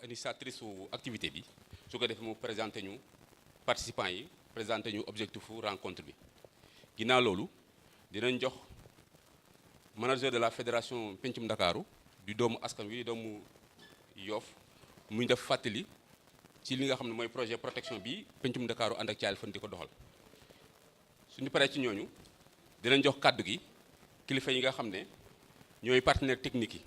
initiatrice su activité bi su ko defee mu présenté ñu participants yi présenté ñu objectif rencontre bi ginnaaw loolu dinañ jox manager de la fédération Pencum Ndakaaru di doomu askan wi di doomu Yoff muy def fàttali ci li nga xam ne mooy projet protection bi Pencum Ndakaaru ànd ak Thial fan di ko doxal suñu paree ci ñooñu dinañ jox kàddu gi kilifa yi nga xam ne ñooy partenaires techniques yi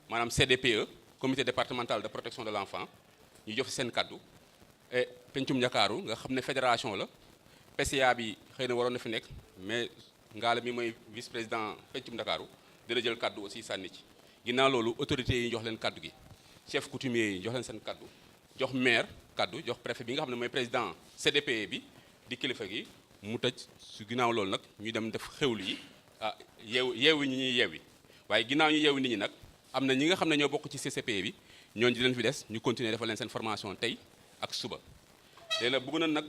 maanaam CDPE comité départemental de protection de l'enfant ñu jox seen kàddu et Pencum Ndakaaru nga xam ne fédération la PCA bi xëy na waroon na fi nekk mais ngaala mi mooy vice président Pencum Ndakaaru dina jël kàddu aussi sànni ci ginnaaw loolu autorités yi jox leen kàddu gi chef coutumier yi jox leen seen kàddu jox maire kàddu jox préfet bi nga xam ne mooy président CDPE bi di kilifa gi mu tëj su ginnaaw loolu nag ñu dem def xewlu yi yeewi ñi ñuy yeewi waaye ginnaaw ñu yeewi nit ñi nag am na ñi nga xam ne ñoo bokk ci CCPE bi ñooñu di leen fi des ñu continuer defal leen seen formation tey ak suba léegi nag bëgg na nag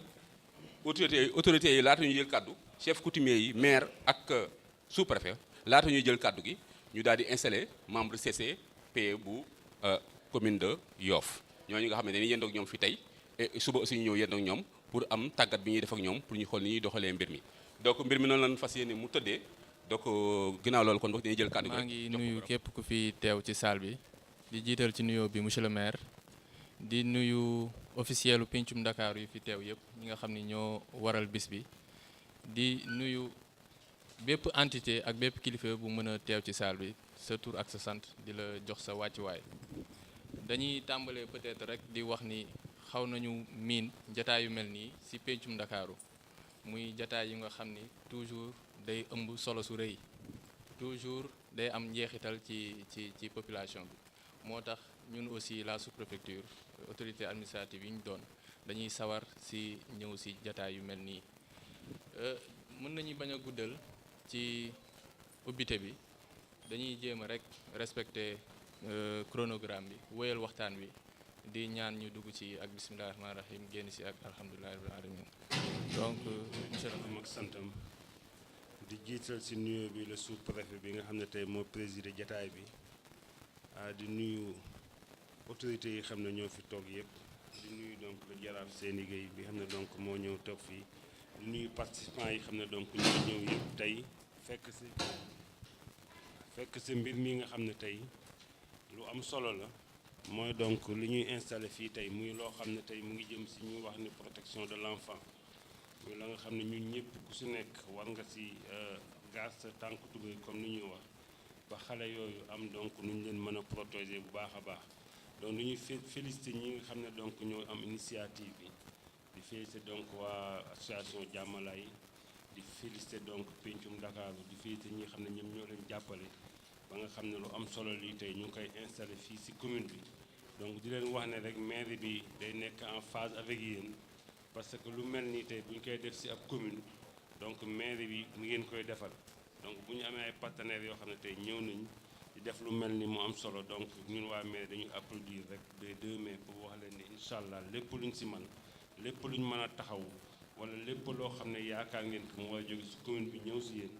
autorités yi laata ñuy jël kàddu chef coutumier yi maire ak sous préfet laata ñuy jël kàddu gi ñu daal di installer membre CCPE bu commune de Yoff ñooñu nga xam ne dañuy yëndoog ñoom fi tey et suba aussi ñu ñëw yëndoog ñoom pour am tàggat bi ñuy def ak ñoom pour ñu xool ni ñuy doxalee mbir mi donc mbir mi noonu lañ fas yéene mu tëddee donc ginnaaw loolu kon boog dañuy jël kàddu gi. maa ngi nuyu képp ku fi teew ci salle bi di jiital ci nuyoo bi monsieur le maire di nuyu officielu Pencum Ndakaaru yu fi teew yëpp ñi nga xam ni ñoo waral bis bi di nuyu bépp entité ak bépp kilifa bu mën a teew ci salle bi sa tur ak sa sant di la jox sa wàccuwaay dañuy tàmbalee peut-être rek di wax ni xaw nañu miin jataay yu mel nii ci Pencum Ndakaaru muy jataay yu nga xam ni toujours day ëmb solo su rëy toujours day am njeexital ci population bi moo tax ñun aussi la sous-préfecture autorité administrative yi ñu doon dañuy sawar ci ñëw ci jataay yu mel nii mën nañu bañ a guddal ci ubbite bi dañuy jéem a rek respecter chronogramme bi wéyal waxtaan wi di ñaan ñu dugg ci ak bismillahir rahmanir rahim génn ci ak alhamdulillahi rabbil alamin donc monsieur le ak santam di jiital ci nuyoo bi le sous-préfet bi nga xam ne tey moo présidé jataay bi di nuyu autorités yi xam ne ñoo fi toog yëpp di nuyu donc le jaraaf Seyni Gueye bi xam ne donc moo ñëw toog fii di nuyu participants yi xam ne donc ñoo ñëw yëpp tey fekk ci mbir mi nga xam ne tey lu am solo la mooy donc li ñuy installé fii tey muy loo xam ne tey mu ngi jëm ci ñu wax ni protection de l'enfant muy la nga xam ne ñun ñëpp ku ci nekk war nga ci gaas sa tànk tubéy comme ni ñuy wax ba xale yooyu am donc nu ñu leen mën a protéger bu baax a baax donc lu ñuy félicité ñi nga xam ne donc ñoo am initiative bi di félicité donc waa association Jàmmalaay di félicité donc Pencum Ndakaaru di félicité ñi nga xam ne ñoom ñoo leen jàppale ba nga xam ne lu am solo lii tey ñu ngi koy installé fii ci commune bi donc di leen wax ne rek maire bi day nekk en phase avec yéen parce que lu mel nii tey bu ñu koy def ci ab commune donc maire bi mu ngeen koy defal donc bu ñu amee ay partenaires yoo xam ne tey ñëw nañ di def lu mel ni mu am solo donc ñun waa maire dañuy applaudir rek des 2 mai pour wax leen ne incha allah lépp luñ ci mën lépp luñ mën a taxaw wala lépp loo xam ne yaakaar ngeen ko mu war a jóge ci commune bi ñëw ci yéen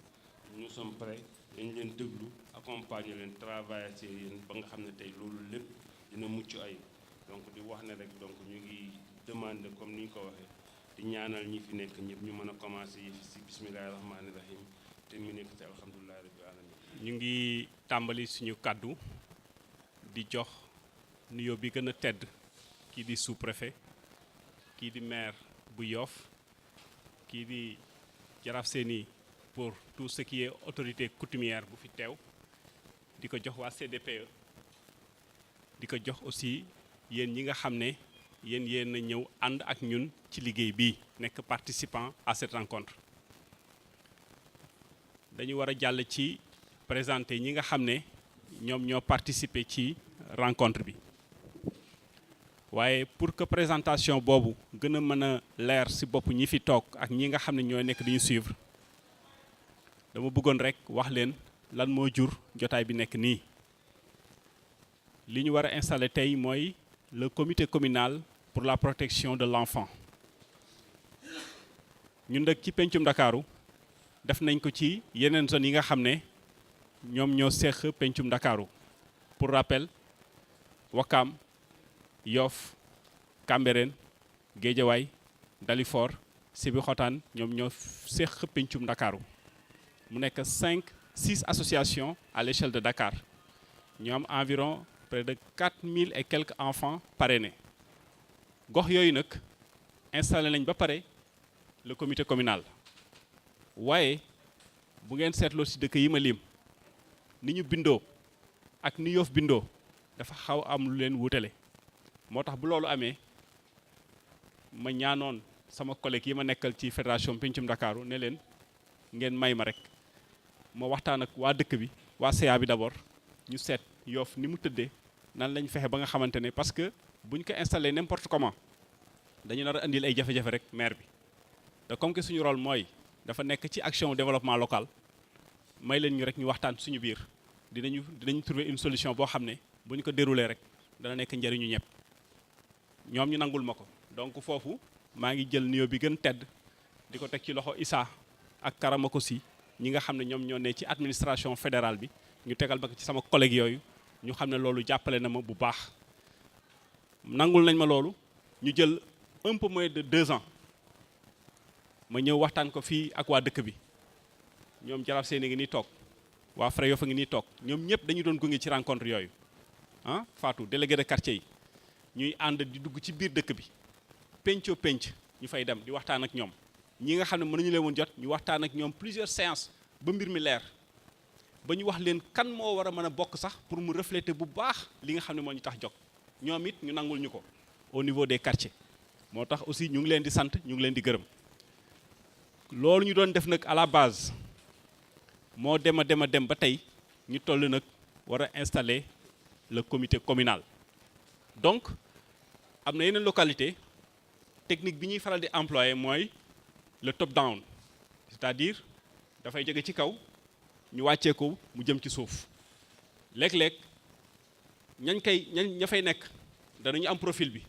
nous sommes prêts dañ leen déglu accompagner leen travailler ci yéen ba nga xam ne tey loolu lépp dina mucc ayib donc di wax ne rek donc ñu ngi demander comme ni ñu ko waxee di ñaanal ñi fi nekk ñëpp ñu mën a commencer yi ci bismillahi rahmaani rahim te mu nekk ci alhamdulillahi rabbil alamin ñu ngi tàmbali suñu kàddu di jox nuyoo bi gën a tedd kii di sous-préfet kii di maire bu Yoff kii di jaraaf Seyni pour tout ce qui est autorité coutumière bu fi teew di ko jox waa CDPE di ko jox aussi yéen ñi nga xam ne yéen a ñëw ànd ak ñun ci liggéey bi nekk participant à cette rencontre dañu war a jàll ci présenter ñi nga xam ne ñoom ñoo participer ci rencontre bi waaye pour que présentation boobu gën a mën a leer ci bopp ñi fi toog ak ñi nga xam ne ñoo nekk di ñu suivre dama bëggoon rek wax leen lan moo jur jotaay bi nekk nii li ñu war a installer tey mooy le comité communal pour la protection de l'enfant ñun nag ci Pencum Ndakaaru def nañ ko ci yeneen zones yi nga xam ne ñoom ñoo seq Pencum Ndakaaru pour rappel Ouakam Yoff Cambérène Guédiawaye Dalifort Sébikotane ñoom ñoo seq pencum Ndakaaru mu nekk 6 associations à l'échelle de Dakar ñu am environ près de 4000 et quelques enfants parrainés gox yooyu nag installé nañ ba pare le comité communal waaye bu ngeen seetloo ci dëkk yi ma lim ni ñu bindoo ak ni Yoff bindoo dafa xaw am lu leen wutale moo tax bu loolu amee ma ñaanoon sama collègue yi ma nekkal ci fédération pencum Ndakaaru ne leen ngeen may ma rek ma waxtaan ak waa dëkk bi waa CA bi d'abord ñu seet Yoff ni mu tëddee nan lañ fexe ba nga xamante ne parce que buñ ko installé n'importe comment dañu nar a indil ay jafe-jafe rek maire bi te comme que suñu rôle mooy dafa nekk ci action développement local may leen ñu rek ñu waxtaan suñu biir dinañu trouver une solution boo xam ne bu ñu ko déroulé rek dana nekk njëriñu ñëpp ñoom ñu nangul ma ko donc foofu maa ngi jël nuyoo bi gën tedd di ko teg ci loxo Issa ak Karamakosi ñi nga xam ne ñoom ñoo ne ci administration fédérale bi ñu tegal ba ci sama collègue yooyu ñu xam ne loolu jàppale na ma bu baax nangul nañ ma loolu ñu jël un peu moins de 2 ans ma ñëw waxtaan ko fii ak waa dëkk bi ñoom Jaraaf Seen ngi nii toog waa Fra Yoff a ngi nii toog ñoom ñëpp dañu doon gunge ci rencontre yooyu ah Fatou délégué de quartier yi ñuy ànd di dugg ci biir dëkk bi pencoo penc ñu fay dem di waxtaan ak ñoom ñi nga xam ne mënuñu leen woon jot ñu waxtaan ak ñoom plusieurs séances ba mbir mi leer ba ñu wax leen kan moo war a mën a bokk sax pour mu refléter bu baax li nga xam ne moo ñu tax jóg ñoom it ñu nangul ñu ko au niveau des quartiers moo tax aussi ñu ngi leen di sant ñu ngi leen di gërëm loolu ñu doon def nag à la base moo dem a dem ba tey ñu toll nag war a installer le comité communal donc am na yeneen localité technique bi ñuy faral di employer mooy le top down c'est-à-dire dafay jóge ci kaw ñu wàccee ko mu jëm ci suuf léeg-léeg ña fay nekk danañu am profil bi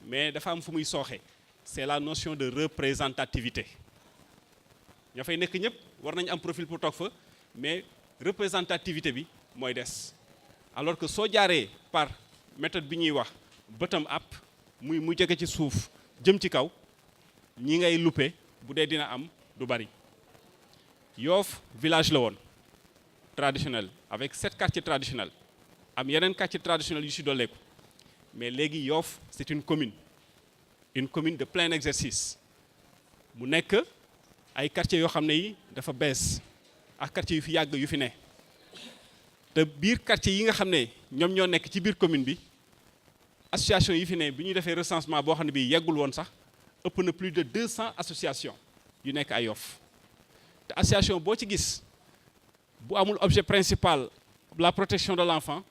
mais dafa am fu muy sooxe c'est la notion de représentativité ña fay nekk ñëpp war nañu am profil pour toog fa mais représentativité bi mooy des alors que soo jaaree par méthode bi ñuy wax bottom up mu jóge ci suuf jëm ci kaw ñi ngay luppe bu dee dina am du bari Yoff village la woon traditionnel avec 7 quartiers traditionnels am yeneen quartiers traditionnels yu ci dolleeku mais léegi Yoff c'est une commune de plein exercice mu nekk ay quartiers yoo xam ne yi dafa bees ak quartiers yu fi yàgg yu fi ne te biir quartiers yi nga xam ne ñoom ñoo nekk ci biir commune bi association yi fi ne bi ñu defee recensement boo xam ne bi yeggul woon sax ëpp na plus de 200 associations yu nekk ay Yoff te association boo ci gis bu amul objet principal la protection de l'enfant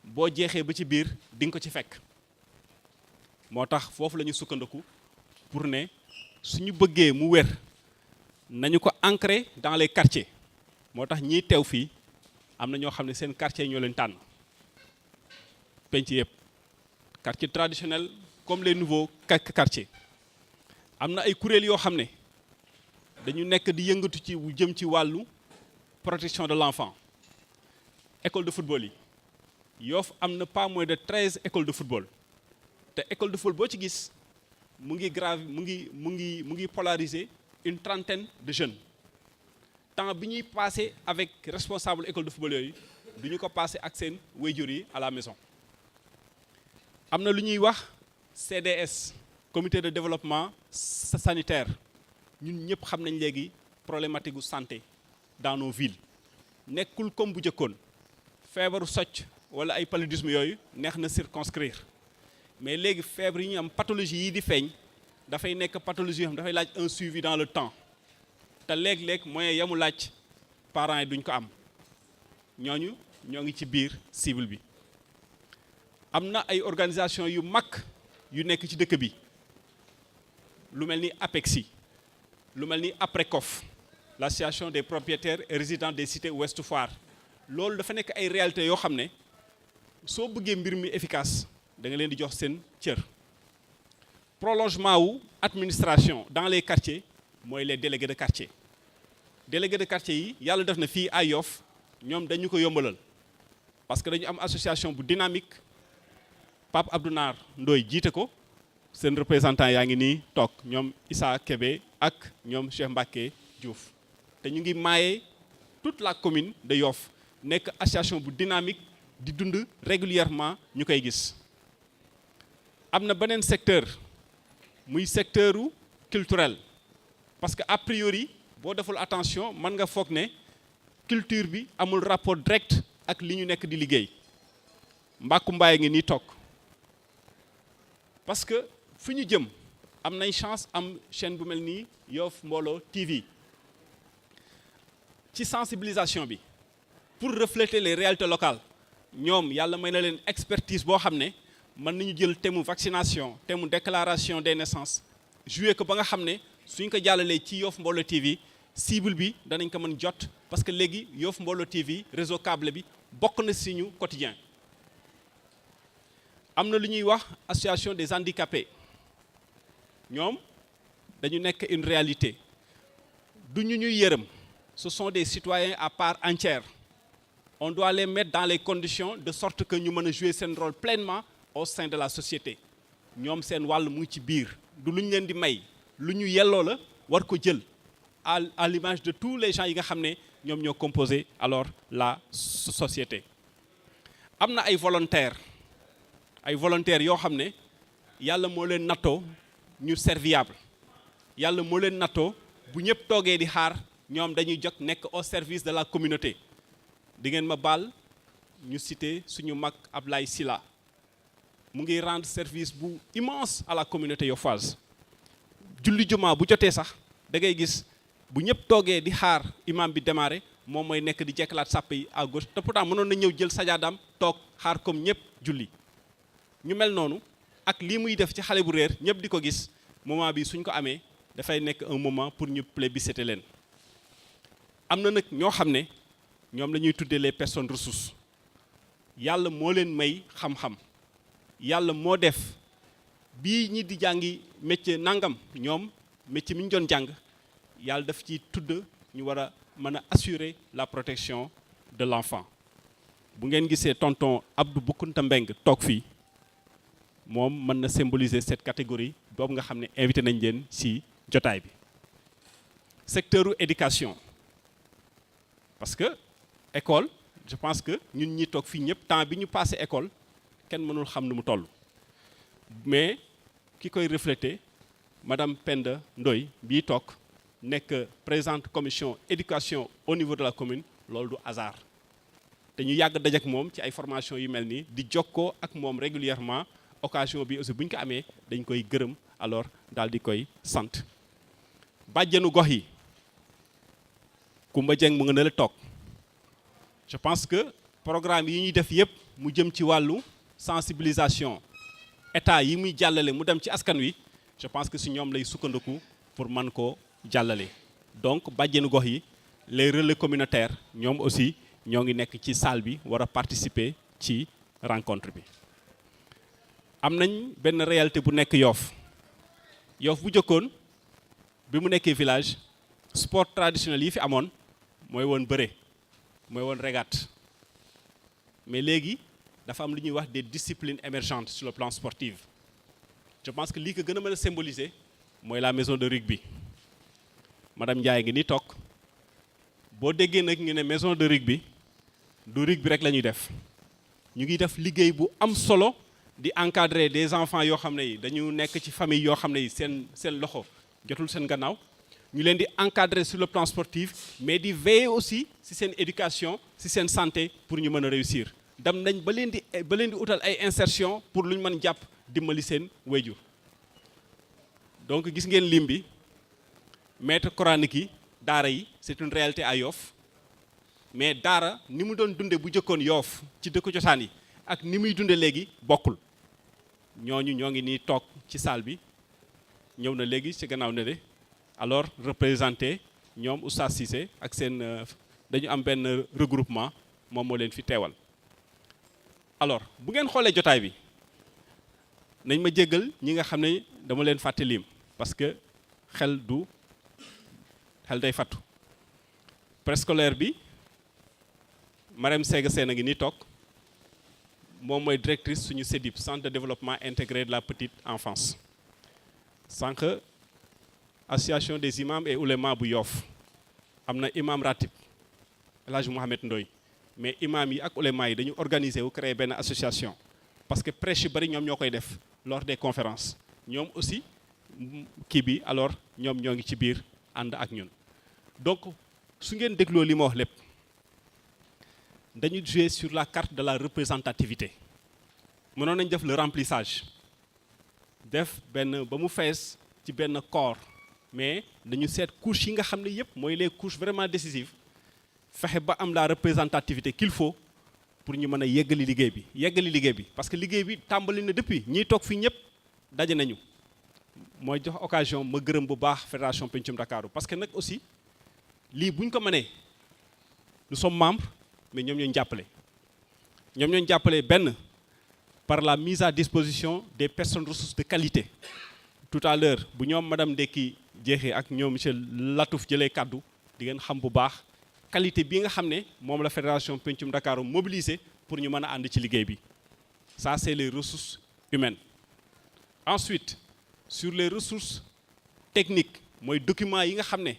boo jeexee ba ci biir di nga ko ci fekk moo tax foofu la ñu sukkandiku pour ne suñu bëggee mu wér nañu ko ancrer dans les quartiers moo tax ñiy teew fii am na ñoo xam ne seen quartier ñoo leen tànn penc yëpp quartier traditionnel comme les nouveaux quartiers am na ay kuréel yoo xam ne dañu nekk di yëngatu ci jëm ci wàllu protection de l'enfant école de football yi Yoff am na pas moins de 13 écoles de football te école de football boo ci gis mu ngi polariser une trentaine de jeunes temps bi ñuy passé avec responsable école de football yooyu du ñu ko passé ak seen waajur yi à la maison am na lu ñuy wax CDS comité de développement sanitaire ñun ñëpp xam nañ léegi problématique gu santé dans nos villes nekkul comme bu njëkkoon feebaru socc wala ay paludisme yooyu neex na circonscrire mais léegi feebar yi ñu am pathologie yi di feeñ dafay nekk pathologie yoo xam dafay laaj un suivi dans le temps te léeg-léeg moyen yamu laaj parents yi duñ ko am ñooñu ñoo ngi ci biir cible bi am na ay organisation yu mag yu nekk ci dëkk bi lu mel ni APEXI lu mel ni APRECOF l'association des propriétaires et résidents des cités Ouest Foire loolu dafa nekk ay réalités yoo xam ne soo bëggee mbir mi efficace da nga leen di jox seen cër prolongement wu administration dans les quartiers mooy les délégués de quartier délégués de quartier yi yàlla def na fii à Yoff ñoom dañu ko yombalal parce que dañu am association bu dynamique Pape Abdounar Ndoye jiite ko seen représentant yaa ngi nii toog ñoom Issa Kébé ak ñoom Cheikh Mbacké Diouf te ñu ngi maaye toute la commune de Yoff nekk association bu dynamique di dund régulièrement ñu koy gis. am na beneen secteur muy secteuru culturel parce que a priori boo deful attention mën nga foog ne culture bi amul rapport direct ak li ñu nekk di liggéey Mbackou Mbaye ngi nii toog parce que fu ñu jëm am nañ chance am chaîne bu mel nii Yoff Mbollo TV ci sensibilisation bi pour refléter les réalités locales ñoom yàlla may na leen expertise boo xam ne mën nañu jël thème vaccination thème déclaration des naissances joué ko ba nga xam ne suñ ko jàllalee ci Yoff Mbollo TV cible bi danañ ko mën jot parce que léegi Yoff Mbollo TV réseau câble bi bokk na si ñu quotidien am na lu ñuy wax association des handicapés ñoom dañu nekk une réalité du ñu ñuy yërëm ce sont des citoyens à part entière on doit les mettre dans les conditions de sorte que ñu mën a jouer seen rôle pleinement au sein de la société ñoom seen wàll mu ngi ci biir du lu ñu leen di may lu ñu yelloo la war ko jël à l'image de tous les gens yi nga xam ne ñoom ñoo composé alors la société am na ay volontaires yoo xam ne yàlla moo leen nattoo ñu serviable yàlla moo leen nattoo bu ñëpp toogee di xaar ñoom dañuy jóg nekk au service de la communauté di ngeen ma baal ñu citer suñu mag Ablaye Sylla mu ngi rendre service bu immense à la communauté yoffoise julli jumaa bu jotee sax da ngay gis bu ñëpp toogee di xaar imam bi démarré moom mooy nekk di jekkalaat sàpp yi à gauche te pourtant mënoon na ñëw jël sajaadam toog xaar comme ñëpp julli ñu mel noonu ak lii muy def ci xale bu réer ñëpp di ko gis moment bi suñ ko amee dafay nekk un moment pour ñu plébisciter leen am na nag ñoo xam ne ñoom la ñuy tuddee les personnes ressources yàlla moo leen may xam-xam yàlla moo def bii ñi di jàngi métier nangam ñoom métier mi ñu doon jàng yàlla daf ci tudd ñu war a mën a assurer la protection de l'enfant bu ngeen gisee tonton Abdou Boukounta Mbeng toog fii moom mën na symboliser cette catégorie boobu nga xam ne invité nañ leen ci jotaay bi secteuru éducation parce que école je pense que ñun ñi toog fii ñëpp temps bi ñu passé école kenn mënul xam nu mu toll mais ki koy refléter madame Penda Ndoye bii toog nekk présidente commission éducation au niveau de la commune loolu du hasard te ñu yàgg dajak moom ci ay formation yu mel nii di jokkoo ak moom régulièrement occasion bi aussi bu ñu ko amee dañ koy gërëm alors daal di koy sant bàjjenu gox yi Koumba Dieng mu nga ne la toog je pense que programme yi ñuy def yëpp mu jëm ci wàllu sensibilisation état yi muy jàllale mu dem ci askan wi je pense que si ñoom lay sukkandiku pour mën koo jàllale donc bàjjenu gox yi les relais communautaires ñoom aussi ñoo ngi nekk ci salle bi war a participer ci rencontre bi am nañ benn réalité bu nekk Yoff bu jëkkoon bi mu nekkee village sport traditionnel yi fi amoon mooy woon bëre mooy woon régate mais léegi dafa am lu ñuy wax des disciplines émergentes sur le plan sportif je pense que lii ko gën a mën a symboliser mooy la maison de rugby madame Ndiaye ngi ni toog boo déggee nag ñu ne maison de rugby du rugby rek la ñuy def ñu ngi def liggéey bu am solo di encadrer des enfants yoo xam ne yi dañu nekk ci famille yoo xam ne yi seen loxo jotul seen gannaaw ñu leen di encadrer sur le plan sportif mais di veiller aussi ci seen éducation ci seen santé pour ñu mën a réussir dem nañ ba leen di utal ay insertion pour lu ñu mën jàpp dimbali seen wayjur donc gis ngeen lim bi maître coranique yi daara yi c'est une réalité à Yoff mais daara ni mu doon dunde bu jëkkoon Yoff ci dëkk cosaan yi ak ni muy dunde léegi bokkul ñooñu ñoo ngi nii toog ci salle bi ñëw na léegi ci gannaaw ne de alors représenté ñoom Oustaz Cissé ak seen dañu am benn regroupement moom moo leen fi teewal alors bu ngeen xoolee jotaay bi nañ ma jéggal ñi nga xam ne dama leen fàtte lim parce que xel day fattu préscolaire bi Marème Sega Sène a ngi nii toog moom mooy directrice suñu CEDIP centre de développement intégré de la petite enfance sànq association des imams et oulémas bu Yoff am na imam ratib El Hadj Mouhamed Ndoye mais imam yi ak oulémas yi dañu organiser wu créer benn association parce que prêche yu bari ñoom ñoo koy def lors des conférences ñoom aussi kii bi alors ñoom ñoo ngi ci biir ànd ak ñun donc su ngeen dégloo li ma wax lépp dañu jouer sur la carte de la représentativité mënoon nañ def le remplissage def benn ba mu fees ci benn corps mais dañu seet couches yi nga xam ne yëpp mooy les couches vraiment décisives fexe ba am la représentativité qu'il faut pour ñu mën a yeggali liggéey bi parce que liggéey bi tàmbali na depuis ñiy toog fii ñëpp daje nañu mooy jox occasion ma gërëm bu baax fédération Pencum Ndakaaru parce que nag aussi lii bu ñu ko mënee nous sommes membres mais ñoom ñooñu jàppale benn par la mise à disposition des personnes ressources de qualité tout à l'heure bu ñoom madame Ndekki jeexee ak ñoom monsieur Latouf jëlee kaddu di ngeen xam bu baax qualité bi nga xam ne moom la fédération Pencum Ndakaaru mobilisé pour ñu mën a ànd ci liggéey bi ça c'est les ressources humaines. Ensuite sur les ressources techniques mooy documents yi nga xam ne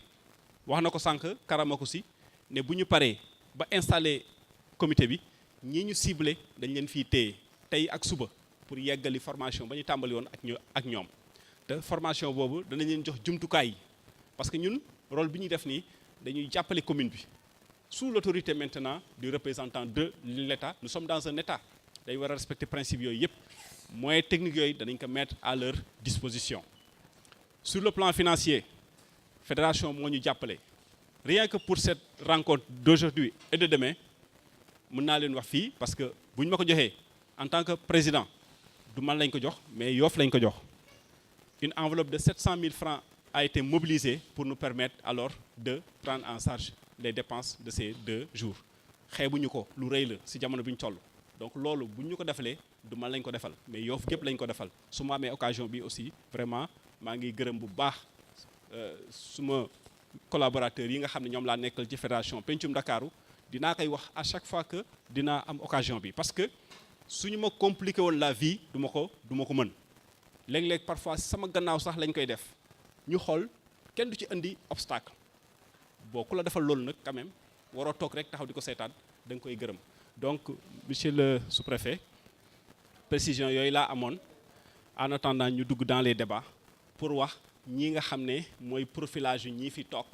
wax na ko sànq karama ko si ne bu ñu paree ba installer comité bi ñii ñu ciblé dañ leen fiy téye tey ak suba pour yeggali formation ba ñu tàmbali woon ak ñoom te formation boobu danañ leen jox jumtukaay yi parce que ñun rôle bi ñuy def nii dañuy jàppale commune bi sous l'autorité maintenant du représentant de l'État. Nous sommes dans un État dañ war a respecter principe yooyu yëpp moyens techniques yooyu danañ ko mettre à leur disposition. Sur le plan financier fédération moo ñu jàppale rien que pour cette rencontre d'aujourd'hui et de demain mën naa leen wax fii parce que bu ñu ma ko joxee en tant que président du man lañ ko jox mais Yoff lañ ko jox une enveloppe de 700 000 francs a été mobilisée pour nous permettre alors de prendre en charge les dépenses de ces 2 jours xeebuñu ko lu rëy la ci jamono bi ñu toll donc loolu bu ñu ko defalee du man lañ ko defal mais Yoff gépp lañ ko defal su ma amee occasion bi aussi vraiment maa ngi gërëm bu baax suma collaborateurs yi nga xam ne ñoom laa nekkal ci fédération Pencum Ndakaaru dinaa koy wax à chaque fois que dinaa am occasion bi parce que suñu ma compliqué woon la vie du ma ko mën léeg-léeg parfois sama gannaaw sax lañ koy def ñu xool kenn du ci indi obstacle boo ku la defal loolu nag quand même waroo toog rek taxaw di ko seetaan da nga koy gërëm donc monsieur le sous-préfet précision yooyu laa amoon en attendant ñu dugg dans les débats pour wax ñi nga xam ne mooy profilage yu ñii fi toog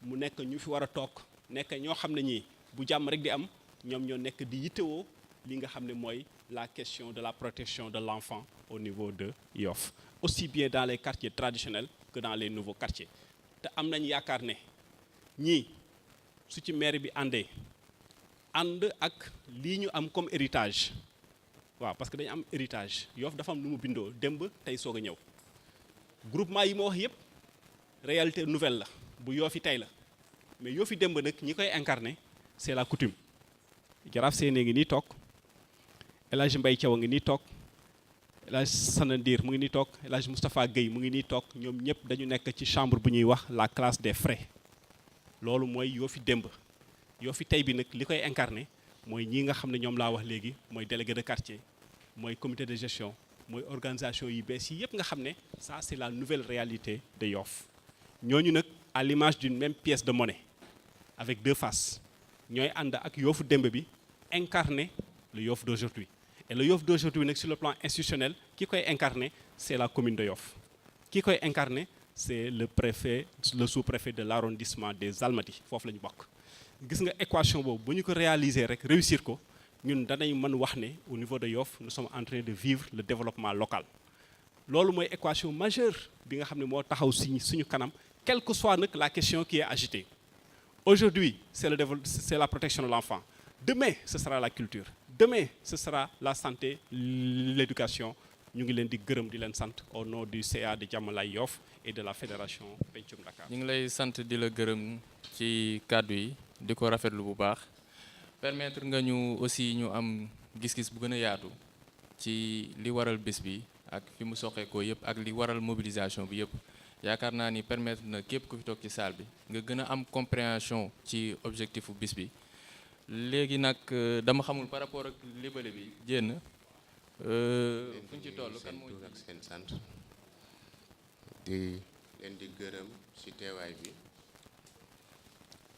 mu nekk ñu fi war a toog nekk ñoo xam ne ñii bu jàmm rek di am ñoom ñoo nekk di yittewoo li nga xam ne mooy la question de la protection de l'enfant au niveau de Yoff aussi bien dans les quartiers traditionnels que dans les nouveaux quartiers te am nañ yaakaar ne ñii su ci maire bi ànd ak lii ñu am comme héritage waaw parce que dañu am héritage Yoff dafa am lu mu bindoo démb tey soog a ñëw groupement yi ma wax yëpp réalité nouvelle la bu Yoff tey la mais Yoff démb nag ñi koy incarner c'est la coutume Jaraaf Séné ngi nii toog El Hadj Mbaye Thiaw a ngi nii toog El Hadj Sanandir mu ngi nii toog El Hadj Moustapha Guèye mu ngi nii toog ñoom ñëpp dañu nekk ci chambre bu ñuy wax la classe des frais loolu mooy Yoff démb Yoff tey bi nag li koy incarner mooy ñii nga xam ne ñoom laa wax léegi mooy délégué de quartier mooy comité de gestion mooy organisation yi bees yi yëpp nga xam ne ça c'est la nouvelle réalité de Yoff ñooñu nag à l'image d'une même pièce de monnaie avec 2 faces ñooy ànd ak Yoff démb bi incarner le Yoff d'aujourd'hui et le Yoff d'aujourd'hui nag sur le plan institutionnel ki koy incarner c'est la commune de Yoff ki koy incarner c'est le préfet le sous-préfet de l'arrondissement des Almadies foofu la ñu bokk gis nga équation boobu bu ñu ko réaliser rek réussir ko ñun danañ mën wax ne au niveau de Yoff nous sommes en train de vivre le développement local loolu mooy équation majeure bi nga xam ne moo taxaw suñu kanam quelle que soit nag la question qui est agitée aujourd'hui c'est la protection de l'enfant demain ce sera la culture demain ce sera la santé l'éducation ñu ngi leen di gërëm di leen sant au nom du CA de Diamalaye Yoff et de la fédération Pencum Dakar. ñu ngi lay sant di la gërëm ci kàddu yi di ko rafetlu bu baax permettre nga ñu aussi ñu am gis-gis bu gën a yaatu ci li waral bés bi ak fi mu soqeekoo yëpp ak li waral mobilisation bi yëpp yaakaar naa ni permettre na képp ku fi toog ci salle bi nga gën a am compréhension ci objectifu bis bi léegi nag dama xamul par rapport ak libale bi jénn fuñ ci toll kan mooy ak seen sant di leen di gërëm ci teewaay bi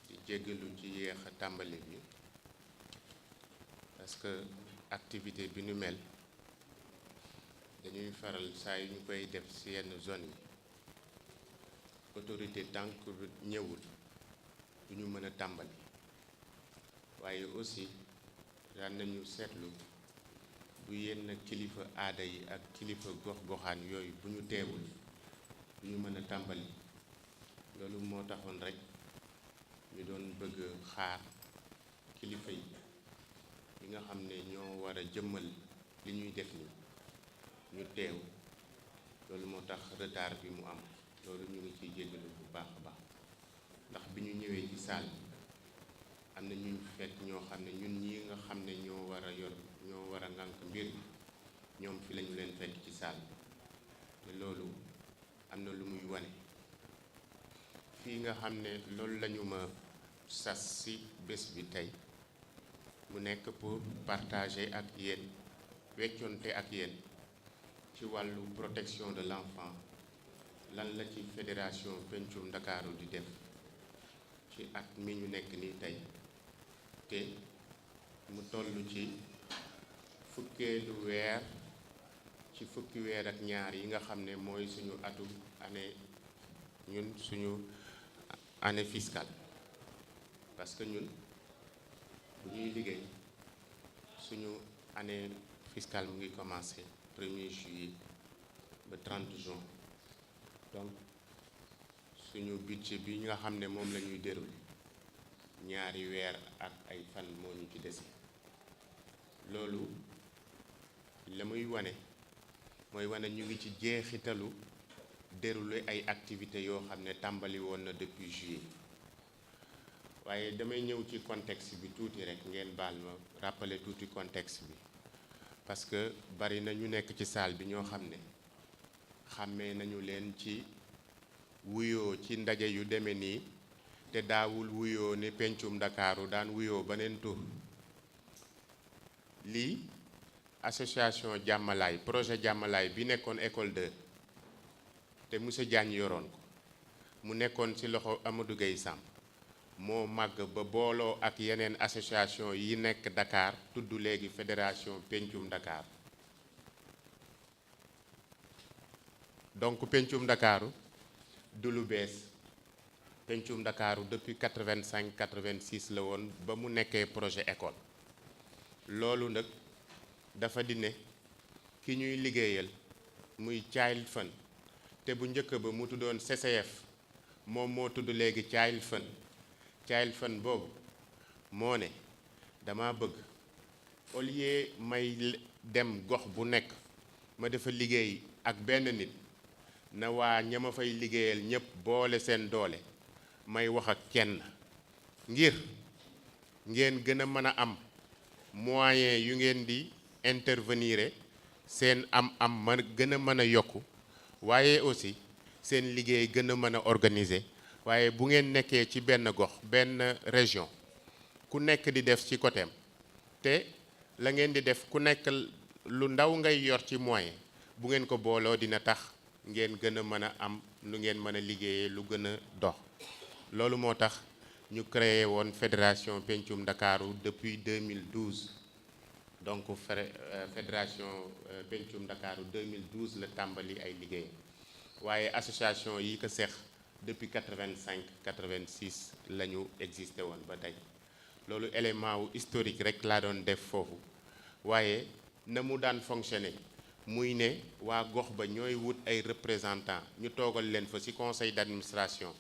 di jéggalu ci yéex a tàmbali bi parce que activité bi nu mel dañuy faral saa yu ñu koy def ci yenn zone yi autorité tant que ñëwul du ñu mën a tàmbali waaye aussi daan nañu seetlu bu yenn kilifa aada yi ak kilifa gox-goxaan yooyu bu ñu teewul du ñu mën a tàmbali loolu moo taxoon rek ñu doon bëgg xaar kilifa yi li nga xam ne ñoo war a jëmmal li ñuy def ni ñu teew loolu moo tax retard bi mu am loolu ñu ngi ciy jéggalu bu baax a baax ndax bi ñu ñëwee ci salle bi am na ñu fekk ñoo xam ne ñun ñi nga xam ne ñoo war a ngànk mbir mi ñoom fi lañu leen fekk ci salle bi te loolu am na lu muy wane fii nga xam ne loolu lañu ma sas ci bés bi tey mu nekk pour partager ak yéen weccoonte ak yéen ci wàllu protection de l'enfant lan la ci fédération Pencum Ndakaaru di def ci at mi ñu nekk nii tey te mu toll ci fukkeelu weer ci fukki weer ak ñaar yi nga xam ne mooy suñu atu année ñun suñu année fiscale parce que ñun bu ñuy liggéey suñu année fiscale mu ngi commencé 1er juillet ba 30 juin donc suñu budget bi nga xam ne moom la ñuy déroulé ñaari weer ak ay fan moo ñu ci dese loolu la muy wane mooy wane ñu ngi ci jeexitalu déroulé ay activités yoo xam ne tàmbali woon na depuis juillet waaye damay ñëw ci contexte bi tuuti rek ngeen baal ma rappeler tuuti contexte bi parce que bari na ñu nekk ci salle bi ñoo xam ne xàmmee nañu leen ci wuyoo ci ndaje yu demee nii te daawul wuyoo ne Pencum Ndakaaru daan wuyoo beneen tur lii association jàmmalaay projet jàmmalaay bi nekkoon école 2 te monsieur Diagne yoroon ko mu nekkoon ci loxo Amadou Gueye Samb moo màgg ba booloo ak yeneen association yi nekk Dakar tudd léegi fédération Pencum Ndakaaru donc Pencum Ndakaaru du lu bees Pencum Ndakaaru depuis 85 86 la woon ba mu nekkee projet école loolu nag dafa di ne ki ñuy liggéeyal muy Child Fund te bu njëkk ba mu tuddoon CCF moom moo tudd léegi Child Fund boobu moo ne dama bëgg au lieu may dem gox bu nekk ma dafa liggéey ak benn nit na waa ña ma fay liggéeyal ñëpp boole seen doole may wax ak kenn ngir ngeen gën a mën a am moyen yu ngeen di intervenir seen am man gën a mën a yokku waaye aussi seen liggéey gën a mën a organiser waaye bu ngeen nekkee ci benn gox benn région ku nekk di def ci côtéem te la ngeen di def ku nekk lu ndaw ngay yor ci moyen bu ngeen ko booloo dina tax ngeen gën a mën a am lu ngeen mën a liggéeyee lu gën a dox loolu moo tax ñu créé woon fédération Pencum Ndakaaru depuis 2012 donc fédération Pencum Ndakaaru 2012 la tàmbali ay liggéey waaye association yi ko seex depuis 85 86 la ñu existé woon ba tey loolu élément wu historique rek laa doon def foofu waaye na mu daan fonctionner muy ne waa gox ba ñooy wut ay représentants ñu toogal leen fa ci conseil d'administration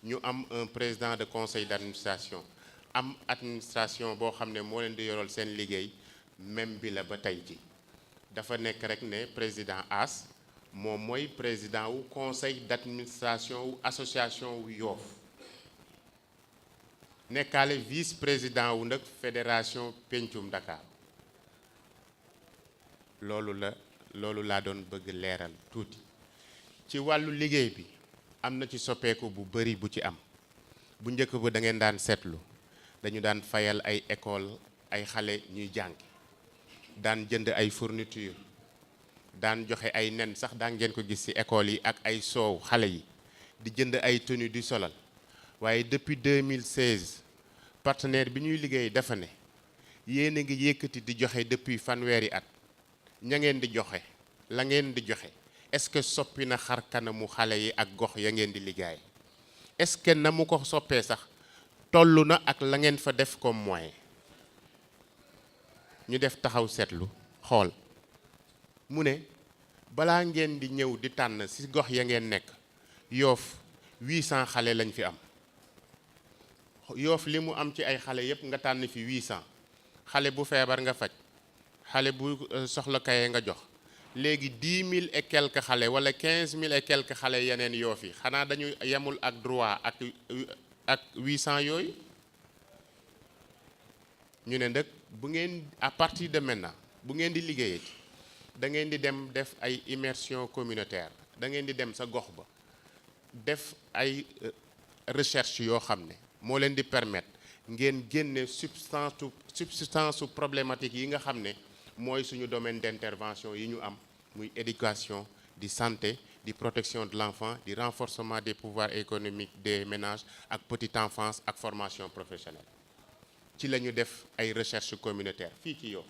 ñu am un président de conseil d'administration am administration boo xam ne moo leen di yoral seen liggéey même bi la ba tey ji dafa nekk rek ne président As moom mooy président wu conseil d'administration wu association wu Yoff nekkaale vice président wu nag fédération Pencum Dakar loolu laa doon bëgg leeral tuuti ci wàllu liggéey bi am na ci soppeeku bu bari bu ci am bu njëkk ba da ngeen daan seetlu dañu daan fayal ay école ay xale ñuy jàng, daan jënd ay fourniture, daan joxe ay nen sax daan ngeen ko gis ci école yi ak ay soow xale yi, di jënd ay tenue di solal. waaye depuis 2016 partenaire bi ñuy liggéey dafa ne yéen a ngi yëkkati di joxe depuis fanweeri at, ña ngeen di joxe la ngeen di joxe est-ce que soppi na xar kanamu xale yi ak gox ya ngeen di liggéey, est-ce que na mu ko soppee sax toll na ak la ngeen fa def comme moyen. ñu def taxaw seetlu xool mu ne balaa ngeen di ñëw di tànn ci gox ya ngeen nekk Yoff 800 xale lañ fi am. Yoff li mu am ci ay xale yépp nga tànn fi 800 xale bu feebar nga faj, xale bu soxla kaye nga jox. léegi 10 000 et quelques xale wala 15 000 et quelques xale yeneen Yoff yi xanaa dañu yemul ak droit ak 800 yooyu. ñu ne nag bu ngeen à partir de maintenant bu ngeen di liggéeyee da ngeen di dem def ay immersion communautaire, da ngeen di dem sa gox ba def ay recherche yoo xam ne moo leen di permettre ngeen génne substance problématique yi nga xam ne mooy suñu domaine d'intervention yi ñu am, muy éducation, di santé, di protection de l'enfant, di renforcement des pouvoirs économiques des ménages ak petite enfance ak formation professionnelle. ci la ñu def ay recherche communautaire fii ci Yoff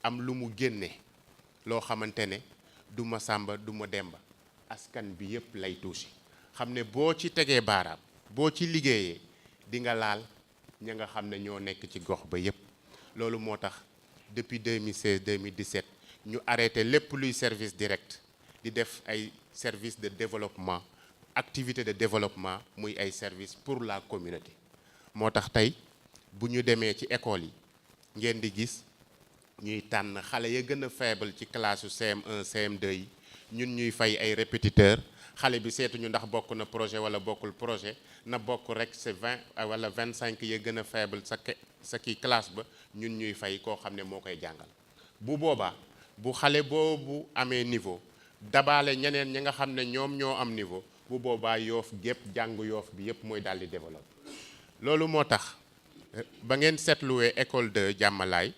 am lu mu génne loo xamante ne du ma sàmba du ma demba askan bi yépp lay tuusi, xam ne boo ci tegee baaraam boo ci liggéeyee di nga laal ña nga xam ne ñoo nekk ci gox ba yépp. loolu moo tax depuis 2016 2017 ñu arrêté lépp luy service direct di def ay service de développement, activité de développement, muy ay service pour la communauté. moo tax tey bu ñu demee ci école yi ngeen di gis ñuy tànn xale ya gën a faible ci classe CM1 CM2 yi, ñun ñuy fay ay répétiteurs. xale bi seetuñu ndax bokk na projet wala bokkul projet, na bokk rek c'est 20 wala 25 ya gën a faible sa kii classe ba, ñun ñuy fay koo xam ne moo koy jàngal. bu boobaa bu xale boobu amee niveau dabaale ñeneen ñi nga xam ne ñoom ñoo am niveau, bu boobaa Yoff gépp jàng Yoff bi yépp mooy daal di développer. loolu moo tax ba ngeen seetluwee école de Jàmmalaay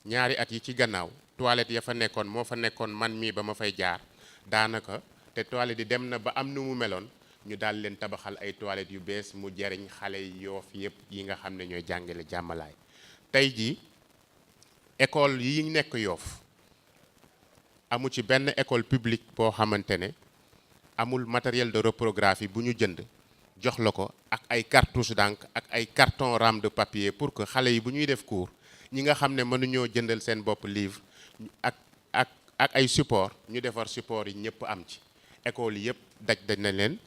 ñaari at yi ci gannaaw toilette ya fa nekkoon moo fa nekkoon man mii ba ma fay jaar daanaka, te toilette yi dem na ba am nu mu meloon, ñu daal leen tabaxal ay toilettes yu bees mu jariñ xale Yoff yépp yi nga xam ne ñooy jàngale Jàmmalaay. tey jii école yi nekk Yoff amu ci benn école publique boo xamante ne amul matériel de reprographie bu ñu jënd jox la ko ak ay cartouche d'encre ak ay carton rame de papier pour que xale yi bu ñuy def cours ñi nga xam ne mënuñoo jëndal seen bopp livre ak ay support ñu defar support yi ñëpp am ci. école yi yëpp daj na leen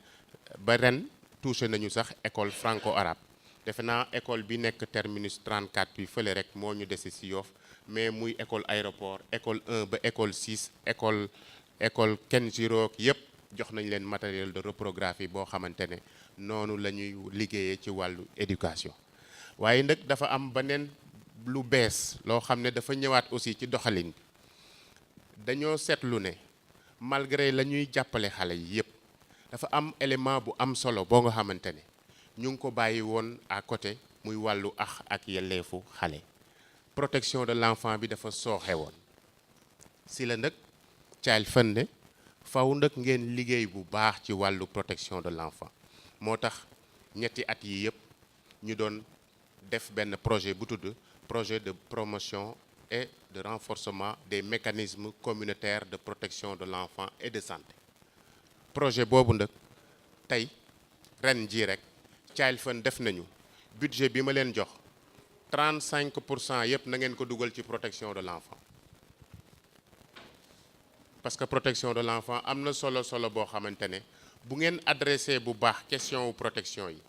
ba ren touché nañu sax école franco-arabe. defe naa école bi nekk terminus 34 bi fële rek moo ñu dese ci Yoff, mais muy école aéroport école 1 ba école 6 école Kenjiro yëpp jox nañ leen matériel de reprographie boo xamante ne noonu la ñuy liggéeyee ci wàllu éducation. waaye nag dafa am beneen lu bees loo xam ne dafa ñëwaat aussi ci doxalin bi. dañoo seetlu ne malgré la ñuy jàppale xale yi yëpp dafa am élément bu am solo boo nga xamante ne ñu ngi ko bàyyi woon à côté, muy wàllu ak yelleefu xale. protection de l'enfant bi dafa sooxe woon si la nag Child Fund ne faw nag ngeen liggéey bu baax ci wàllu protection de l'enfant. moo tax ñetti at yi yëpp ñu doon def benn projet bu tudd projet de promotion et de renforcement des mécanismes communautaires de protection de l'enfant et de santé. projet boobu nag tey ren jii rek Child Fund def nañu budget bi ma leen jox 35% yëpp na ngeen ko dugal ci protection de l'enfant. parce que protection de l'enfant am na solo boo xamante ne bu ngeen adressé bu baax question wu protection yi,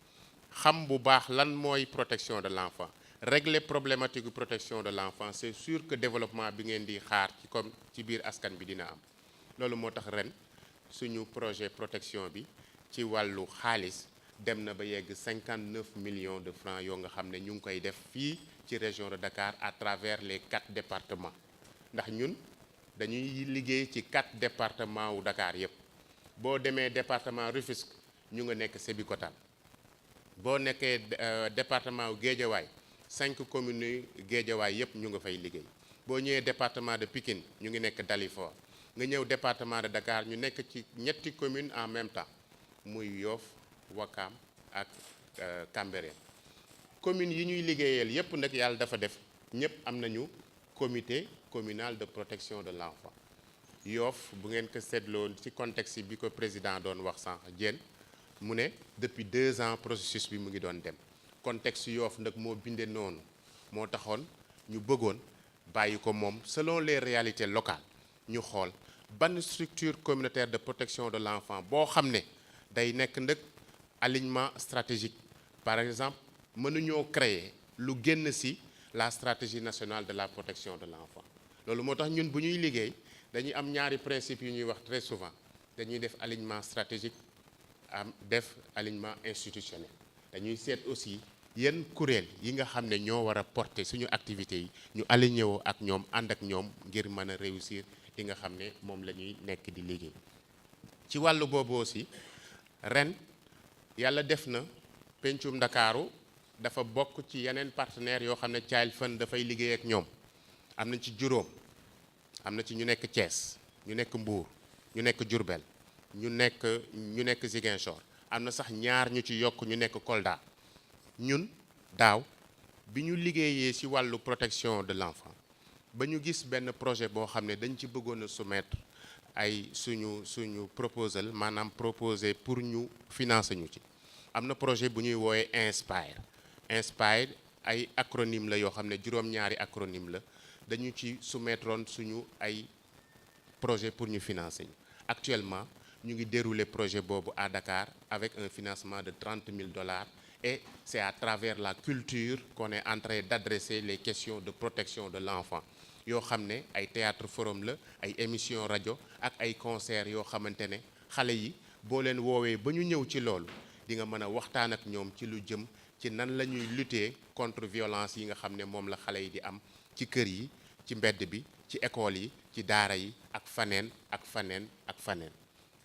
xam bu baax lan mooy protection de l'enfant, régler problématique de protection de l'enfant, c'est sûr que développement bi ngeen di xaar ci comme ci biir askan bi dina am. loolu moo tax ren suñu projet protection bi ci wàllu xaalis dem na ba yegg 59 millions de francs yoo nga xam ne ñu ngi koy def fii ci région de Dakar à travers les 4 départements. ndax ñun dañuy liggéey ci 4 départements wu Dakar yépp. boo demee département Rufisque ñu nga nekk Sébikotane, boo nekkee département wu Guédiawaye 5 communes yu Guédiawaye yëpp ñu nga fay liggéey boo ñëwee département de Pikine ñu ngi nekk Dalifort nga ñëw département de Dakar ñu nekk ci ñetti communes en même temps muy Yoff Ouakam ak Cambérène communes yi ñuy liggéeyal yëpp nag yàlla dafa def ñëpp am nañu comité communal de protection de l'enfant Yoff bu ngeen ko seetloo ci contexte bi ko président doon wax sànq Diène mu ne depuis 2 ans processus bi mu ngi doon dem contexte Yoff nag moo bindee noonu moo taxoon ñu bëggoon bàyyi ko moom selon les réalités locales ñu xool ban structure communautaire de protection de l'enfant boo xam ne day nekk nag alignement stratégique par exemple mënuñoo créer lu génn ci la stratégie nationale de la protection de l'enfant loolu moo tax ñun bu ñuy liggéey dañuy am ñaari principe yu ñuy wax très souvent dañuy def alignement stratégique am def alignement institutionnel dañuy seet aussi yenn kuréel yi nga xam ne ñoo war a porter suñu activités yi ñu aligné woo ak ñoom ànd ak ñoom ngir mën a réussir li nga xam ne moom la ñuy nekk di liggéey ci wàllu boobu aussi ren yàlla def na pencum Ndakaaru dafa bokk ci yeneen partenaires yoo xam ne Child Fund dafay liggéey ak ñoom am na ci juróom am na ci ñu nekk Thiès ñu nekk Mbour ñu nekk Diourbel ñu nekk Ziguinchor am na sax ñaar ñu ci yokk ñu nekk Kolda ñun daaw bi ñu liggéeyee ci wàllu protection de l'enfant ba ñu gis benn projet boo xam ne dañ ci bëggoon a soumettre ay suñu proposal maanaam proposer pour ñu financer ñu ci am na projet bu ñuy woowe Inspire ay acronyme la yoo xam ne juróom-ñaari acronyme la dañu ci soumettroon suñu ay projet pour ñu financer ñu actuellement ñu ngi dérouler projet boobu à Dakar avec un financement de $30,000 et c'est à travers la culture qu'on est en train d'adresser les questions de protection de l'enfant yoo xam ne ay théâtre forum la ay émission rajo ak ay concert yoo xamante ne xale yi boo leen woowee ba ñu ñëw ci loolu di nga mën a waxtaan ak ñoom ci lu jëm ci nan la ñuy lutter contre violence yi nga xam ne moom la xale yi di am ci kër yi ci mbedd bi ci école yi ci daara yi ak faneen ak faneen ak faneen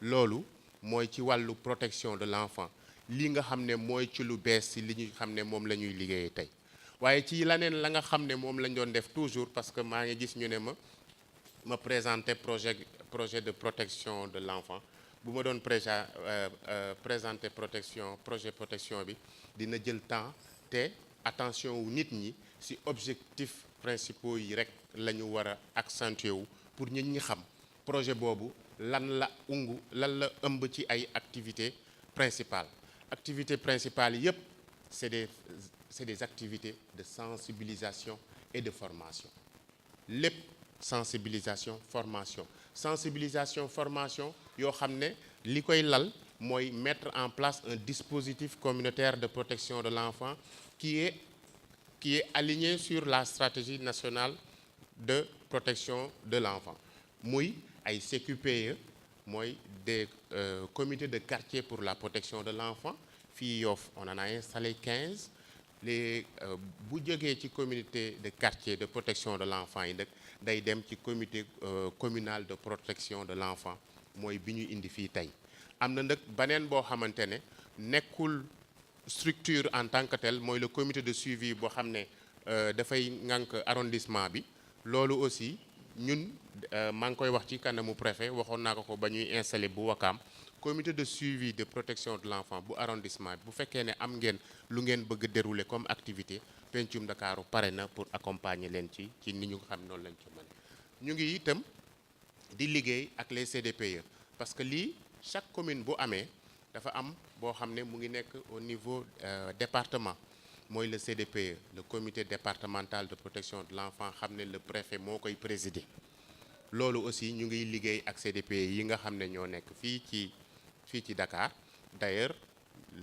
loolu mooy ci wàllu protection de l'enfant li nga xam ne mooy ci lu bees ci li ñu xam ne moom la ñuy liggéeyee tey waaye ci leneen la nga xam ne moom lañ doon def toujours parce que maa ngi gis ñu ne ma présenter projet de protection de l'enfant bu ma doon présenter projet protection bi dina jël temps te attention wu nit ñi ci objectifs principaux yi rek la ñu war a accentuer wu pour nit ñi xam projet boobu lan la ëmb ci ay activités principales yépp c'est des activités de sensibilisation et de formation lépp sensibilisation formation yoo xam ne li koy lal mooy mettre en place un dispositif communautaire de protection de l'enfant qui est aligné sur la stratégie nationale de protection de l'enfant muy ay CQPE mooy des comités de quartier pour la protection de l'enfant fii Yoff on en a installé 15 bu jógee ci communauté de quartier de protection de l'enfant yi nag day dem ci comité communal de protection de l'enfant mooy bi ñu indi fii tey am na nag beneen boo xamante ne nekkul structure en tant que tel mooy le comité de suivi boo xam ne dafay ŋànk arrondissement bi loolu aussi ñun maa ngi koy wax ci kanamu préfet waxoon naa ko ba ñuy installer bu Wakaam comité de suivi de protection de l'enfant bu arrondissement bi bu fekkee ne am ngeen lu ngeen bëgg dérouler comme activité pencum Ndakaaru pare na pour accompagner leen ci ni ñu xam noonu lañ ci mën ñu ngi itam di liggéey ak les CDPE parce que lii chaque commune bu amee dafa am boo xam ne mu ngi nekk au niveau département mooy le CDPE le comité départemental de protection de l'enfant xam ne le préfet moo koy présider loolu aussi ñu ngi liggéey ak CDPE yi nga xam ne ñoo nekk fii ci Dakar d'ailleurs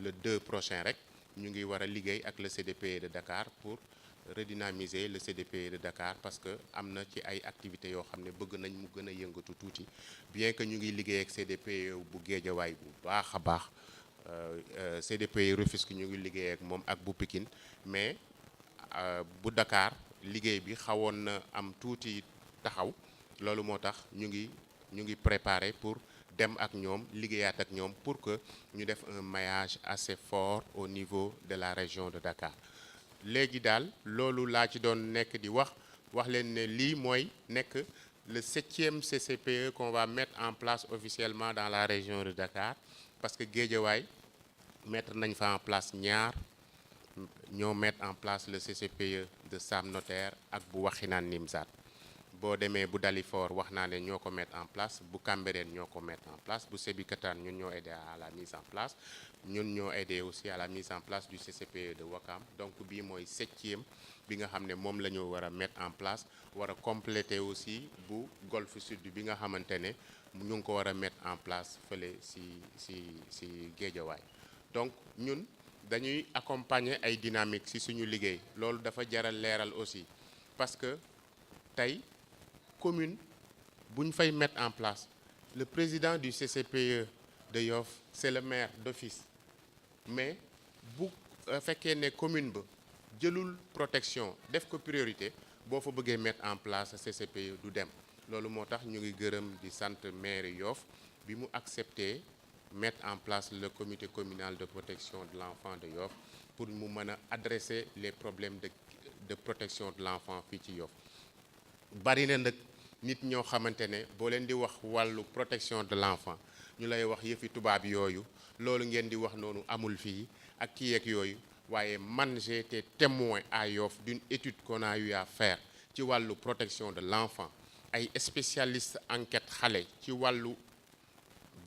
le 2 prochain rek ñu ngi war a liggéey ak le CDPE de Dakar pour redynamiser le CDPE de Dakar parce que am na ci ay activités yoo xam ne bëgg nañ mu gën a yëngatu tuuti bien que ñu ngi liggéey ak CDPE bu Guédiawaye bu baax a baax CDPE Rufisque ñu ngi liggéey ak moom ak bu Pikine mais bu Dakar liggéey bi xawoon na am tuuti taxaw loolu moo tax ñu ngi préparer pour dem ak ñoom liggéeyaat ak ñoom pour que ñu def un maillage assez fort au niveau de la région de Dakar léegi daal loolu laa ci doon nekk di wax leen ne lii mooy nekk le 7e CCPE qu'on va mettre en place officiellement dans la région de Dakar parce que Guédiawaye mettre nañ fa en place ñaar ñoo mettre en place le CCPE de Sam Notaire ak bu Wakhinane Nimzatt boo demee bu Dalifort wax naa ne ñoo ko mettre en place bu Cambérène ñoo ko mettre en place bu Sébikotane ñun ñoo aidé à la mise en place ñun ñoo aidé aussi à la mise en place du CCPE de Ouakam donc bii mooy 7e bi nga xam ne moom la ñu war a mettre en place war a compléter aussi bu Golfe Sud bi nga xamante ne ñu ngi ko war a mettre en place fële si Guédiawaye donc ñun dañuy accompagner ay dynamique ci suñu liggéey loolu dafa jaral leeral aussi parce que tey commune bu ñu fay mettre en place le président du CCPE de Yoff c'est le maire d'office mais bu fekkee ne commune ba jëlul protection def ko priorité boo fa bëggee mettre en place CCPE du dem loolu moo tax ñu ngi gërëm di sant maire Yoff bi mu accepté mettre en place le comité communal de protection de l'enfant de Yoff pour mu mën a adresser les problèmes de protection de l'enfant fii ci Yoff bari na nag nit ñoo xamante ne boo leen di wax wàllu protection de l'enfant ñu lay wax yëfi tubaab yooyu loolu ngeen di wax noonu amul fii ak kii yeeg yooyu waaye man j'ai été témoin à Yoff d'une étude qu'on a eu à faire ci wàllu protection de l'enfant ay spécialistes enquête xale ci wàllu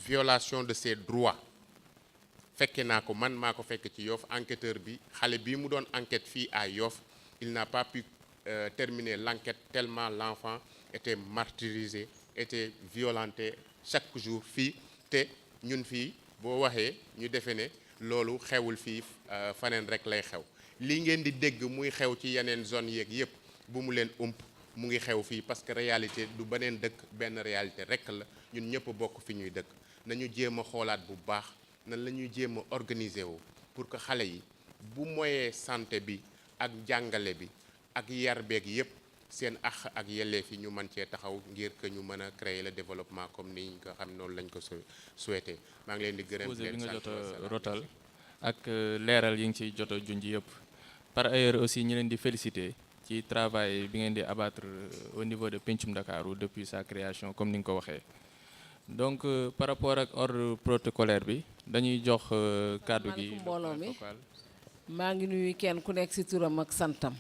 violation de ses droits fekke naa ko man maa ko fekk ci Yoff enquêteur bi xale bii mu doon enquête fii à Yoff il n'a pas pu terminer l'enquête tellement l'enfant était martyrisé était violenté chaque jour fii te ñun fii boo waxee ñu defee ne loolu xewul fii faneen rek lay xew lii ngeen di dégg muy xew ci yeneen zone yeeg yépp bu mu leen mu ngi xew fii parce que réalité du beneen dëkk benn réalité rek la ñun ñëpp bokk fi ñuy dëkk nañu jéem a xoolaat bu baax nan la ñuy jéem a organiser wu pour que xale yi bu moyen santé bi ak jàngale bi ak yar beeg yépp seen ax ak yelleef yi ñu mën cee taxaw ngir que ñu mën a créer le développement comme ni nga xam noonu lañ ko souhaité maa ngi leen di gërëm bi nga jot a rotal ak leeral yi ngi ciy jot a junj yëpp par ailleurs aussi ñu leen di féliciter ci travail bi ngeen di abattre au niveau de Pencum Ndakaaru depuis sa création comme ni nga ko waxee donc par rapport ak ordre protocolaire bi dañuy jox kàddu gi mbooloo mi maa ngi nuyu kenn ku nekk ci turam ak santam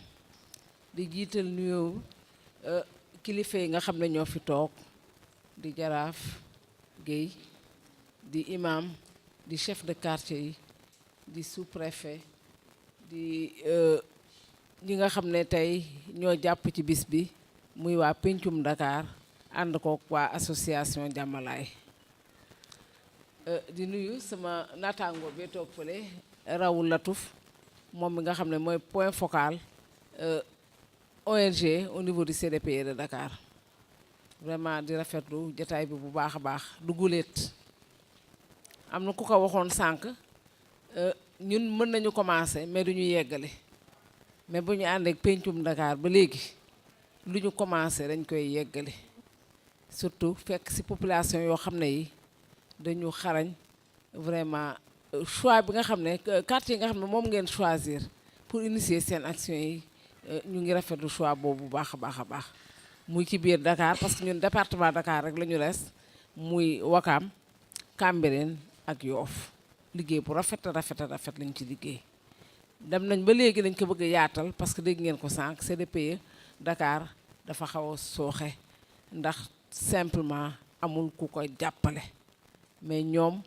di jiital nuyoo kilifa yi nga xam ne ñoo fi toog di jaraaf Guèye di imam di chef de quartier yi di sous-préfet di ñi nga xam ne tey ñoo jàpp ci bis bi muy waa Pencum Dakar ànd ko waa association Jàmmalaay di nuyu sama naataango bee toog fële Raoul Latouf moom mi nga xam ne mooy point focal ONG au niveau du CDPE de Dakar vraiment di rafetlu jotaay bi bu baax a baax du guléet am na ku ko waxoon sànq ñun mën nañu commencer mais duñu yeggale mais bu ñu ànd ak Pencum Dakar ba léegi lu ñu commencer dañ koy yeggale surtout fekk ci population yoo xam ne yi dañu xarañ vraiment choix bi nga xam ne quartier yi nga xam ne moom ngeen choisir pour initier seen action yi ñu ngi rafetlu choix boobu bu baax a baax a baax muy ci biir Dakar parce que ñun département Dakar rek la ñu res muy Ouakam Cambérène ak Yoff liggéey bu rafet lañ ci liggéey dem nañ ba léegi dañ ko bëgg a yaatal parce que dégg ngeen ko sànq CDPE Dakar dafa xaw a sooxe ndax simplement amul ku ko jàppale mais ñoom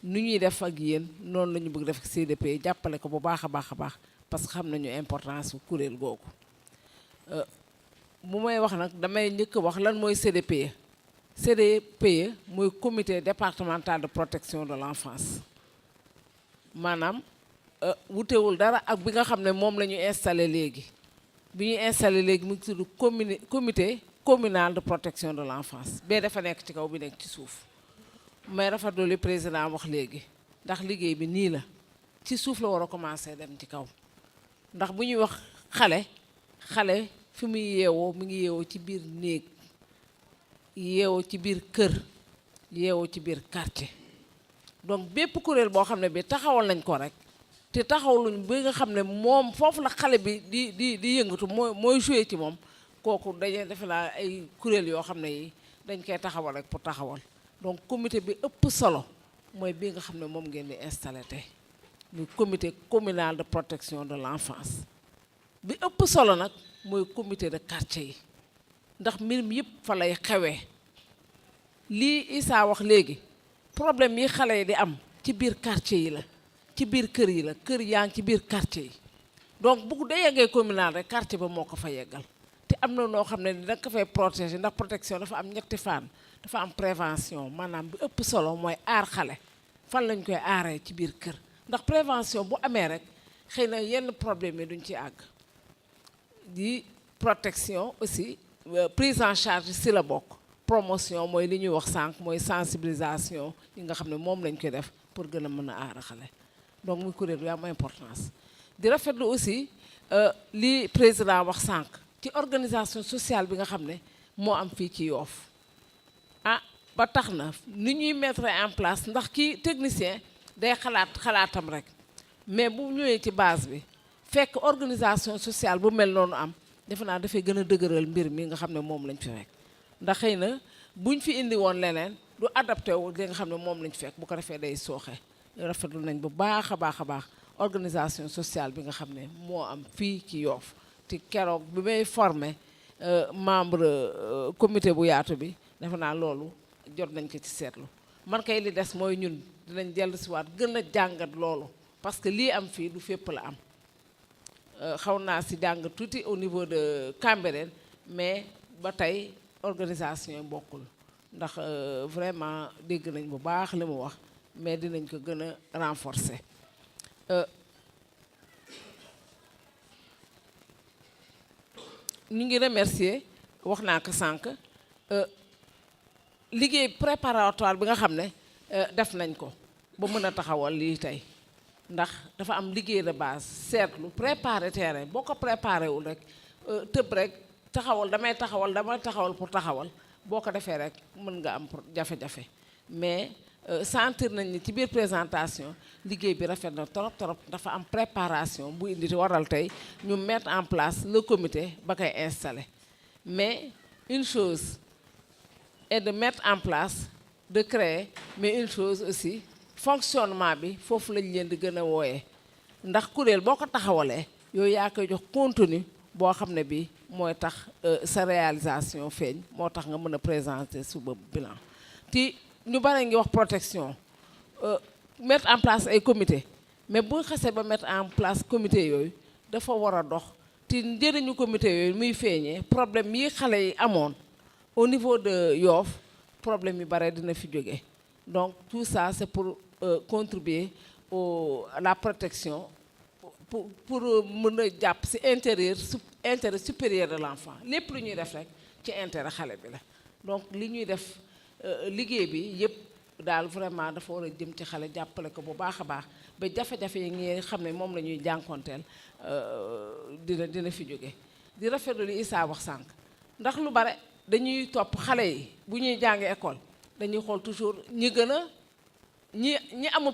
nu ñuy def ak yéen noonu la ñu bëgg def CDPE jàppale ko bu baax a baax a baax parce que xam nañu importance bu kuréel googu bu may wax nag damay njëkk a wax lan mooy CDPE CDPE mooy comité départemental de protection de l'enfance maanaam wutewul dara ak bi nga xam ne moom la ñu installé léegi bi ñu installé léegi mu ngi tudd comité communal de protection de l'enfance bee dafa nekk ci kaw bi nekk ci suuf may rafetlu li président wax léegi ndax liggéey bi nii la ci suuf la war a commencer dem ci kaw ndax bu ñuy wax xale fi muy yeewoo mi ngi yeewoo ci biir néeg yeewoo ci biir kër yeewoo ci biir quartier donc bépp kuréel boo xam ne bi taxawal nañ ko rek te taxawluñ bi nga xam ne moom foofu la xale bi di yëngatu mooy joué ci moom kooku dañuy defe naa ay kuréel yoo xam ne yi dañ koy taxawal rek pour taxawal donc comité bi ëpp solo mooy bi nga xam ne moom ngeen di installé tey muy comité communal de protection de l'enfance bi ëpp solo nag mooy comité de quartier yi ndax mbir mi yëpp fa lay xewee lii Issa wax léegi problème yi xale yi di am ci biir quartier yi la ci biir kër yi la kër yaa ngi ci biir quartier yi donc bu dee yeggee communal rek quartier ba moo ko fa yeggal te am na noo xam ne ni da nga ko fay protéger ndax protection dafa am ñetti fànn dafa am prévention maanaam bi ëpp solo mooy aar xale fan lañ koy aaree ci biir kër ndax prévention bu amee rek xëy na yenn problème yi duñ ci àgg di protection aussi prise en charge si la bokk promotion mooy li ñuy wax sànq mooy sensibilisation yi nga xam ne moom lañ koy def pour gën a mën a aar xale donc muy kuréel yu am importance di rafetlu aussi li président wax sànq ci organisation sociale bi nga xam ne moo am fii ci Yoff ah ba tax na ni ñuy mettre en place ndax kii technicien day xalaatam rek mais bu ñëwee ci base bi fekk organisation sociale bu mel noonu am defe naa dafay gën a dëgëral mbir mi nga xam ne moom lañ fi fekk ndax xëy na buñ fi indi woon leneen du adapté wu li nga xam ne moom lañ fekk bu ko defee day sooxe rafetlu nañ bu baax a baax a baax organisation sociale bi nga xam ne moo am fii ci Yoff te keroog bi may formé membre comité bu yaatu bi defe naa loolu jot nañ ko ci seetlu man kay li des mooy ñun dinañ dellu si waat gën a jàngat loolu parce que lii am fii du fépp la am xaw naa si jàng tuuti au niveau de Cambérène mais ba tey organisation yi bokkul ndax vraiment dégg nañ bu baax li mu wax mais dinañ ko gën a renforcer ñu ngi remercier wax naa ko sànq liggéey préparatoire bi nga xam ne def nañ ko ba mën a taxawal lii tey ndax dafa am liggéey de base seetlu préparer terrain boo ko préparé wul rek tëb rek damay taxawal pour taxawal boo ko defee rek mën nga am jafe-jafe mais sentir nañ ni ci biir présentation liggéey bi rafet na trop dafa am préparation bu indi waral tey ñu mettre en place le comité ba koy installer mais une chose est de mettre en place de créer mais une chose aussi fonctionnement bi foofu lañ leen di gën a wooyee ndax kuréel boo ko taxawalee yooyu yaa koy jox contenu boo xam ne bi mooy tax sa réalisation feeñ moo tax nga mën a présenter suba bilan ti ñu bare ngi wax protection mettre en place ay comité mais bu xasee ba mettre en place comité yooyu dafa war a dox te njëriñu comité yooyu muy feeñee problème yi xale yi amoon au niveau de Yoff problème yu bare dina fi jóge donc tout ça c'est pour contribuer à la protection pour mën a jàpp ci intérêt supérieur de l'enfant lépp lu ñuy def rek ci intérêt xale bi la donc li ñuy def liggéey bi yëpp daal vraiment dafa war a jëm ci xale jàppale ko bu baax a baax ba jafe-jafe yi ngi xam ne moom la ñuy jànkonteel dina fi jóge di rafetlu li Issa wax sànq ndax lu bare dañuy topp xale yi bu ñuy jàngi école dañuy xool toujours ñi gën a ñi amul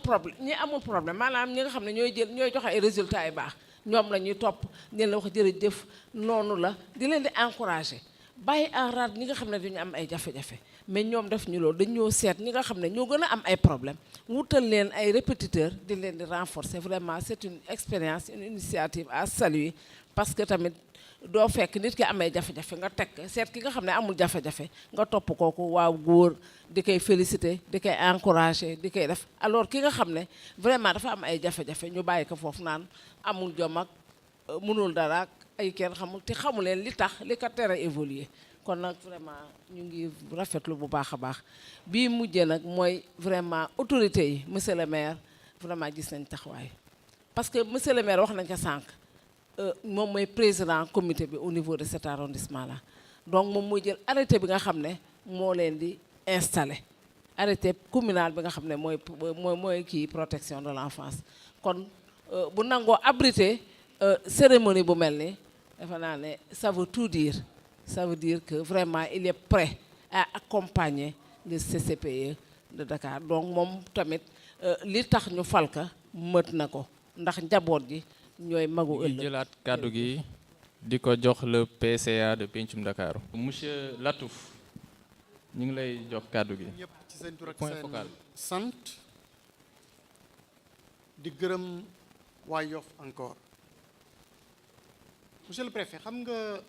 problème maanaam ñi nga xam ne ñooy joxe ay résultats yu baax ñoom la ñuy topp di leen wax jërëjëf noonu la di leen di encourager bàyyi en rade ñi nga xam ne dañu am ay jafe-jafe mais ñoom def ñu loolu dañoo seet ñi nga xam ne ñoo gën a am ay problème wutal leen ay répétiteurs di leen di renforcer vraiment c'est une expérience une initiative à saluer parce que tamit doo fekk nit ki amee jafe-jafe nga teg seet ki nga xam ne amul jafe-jafe nga topp kooku waaw góor di koy féliciter di koy encourager di koy def alors ki nga xam ne vraiment dafa am ay jafe-jafe ñu bàyyi ko foofu naan amul jom ak mënul dara ak ay kenn xamul te xamu leen li tax li ko tere évoluer kon nag vraiment ñu ngi rafetlu bu baax a baax bii mujjee nag mooy vraiment autorité yi monsieur le maire vraiment gis nañ taxawaay parce que monsieur le maire wax nañ ko sànq moom mooy président comité bi au niveau de cet arrondissement là donc moom mooy jël arrêté bi nga xam ne moo leen di installé arrêté communal bi nga xam ne mooy kii protection de l'enfance kon bu nangoo abrité cérémonie bu mel ni dafa naa ne ça veut tout dire ça veut dire que vraiment il est prêt à accompagner le CCPE de Dakar donc moom tamit li tax ñu fal ka mët na ko ndax njaboot gi ñooy magu ñu ëllëg. jëlaat kàddu gi di ko jox le PCA de Pencum Ndakaaru monsieur Latouf ñu ngi lay jox kàddu gi. ñëpp ci seen tur ak point seen focal. sant di gërëm waa Yoff encore monsieur le préfet xam nga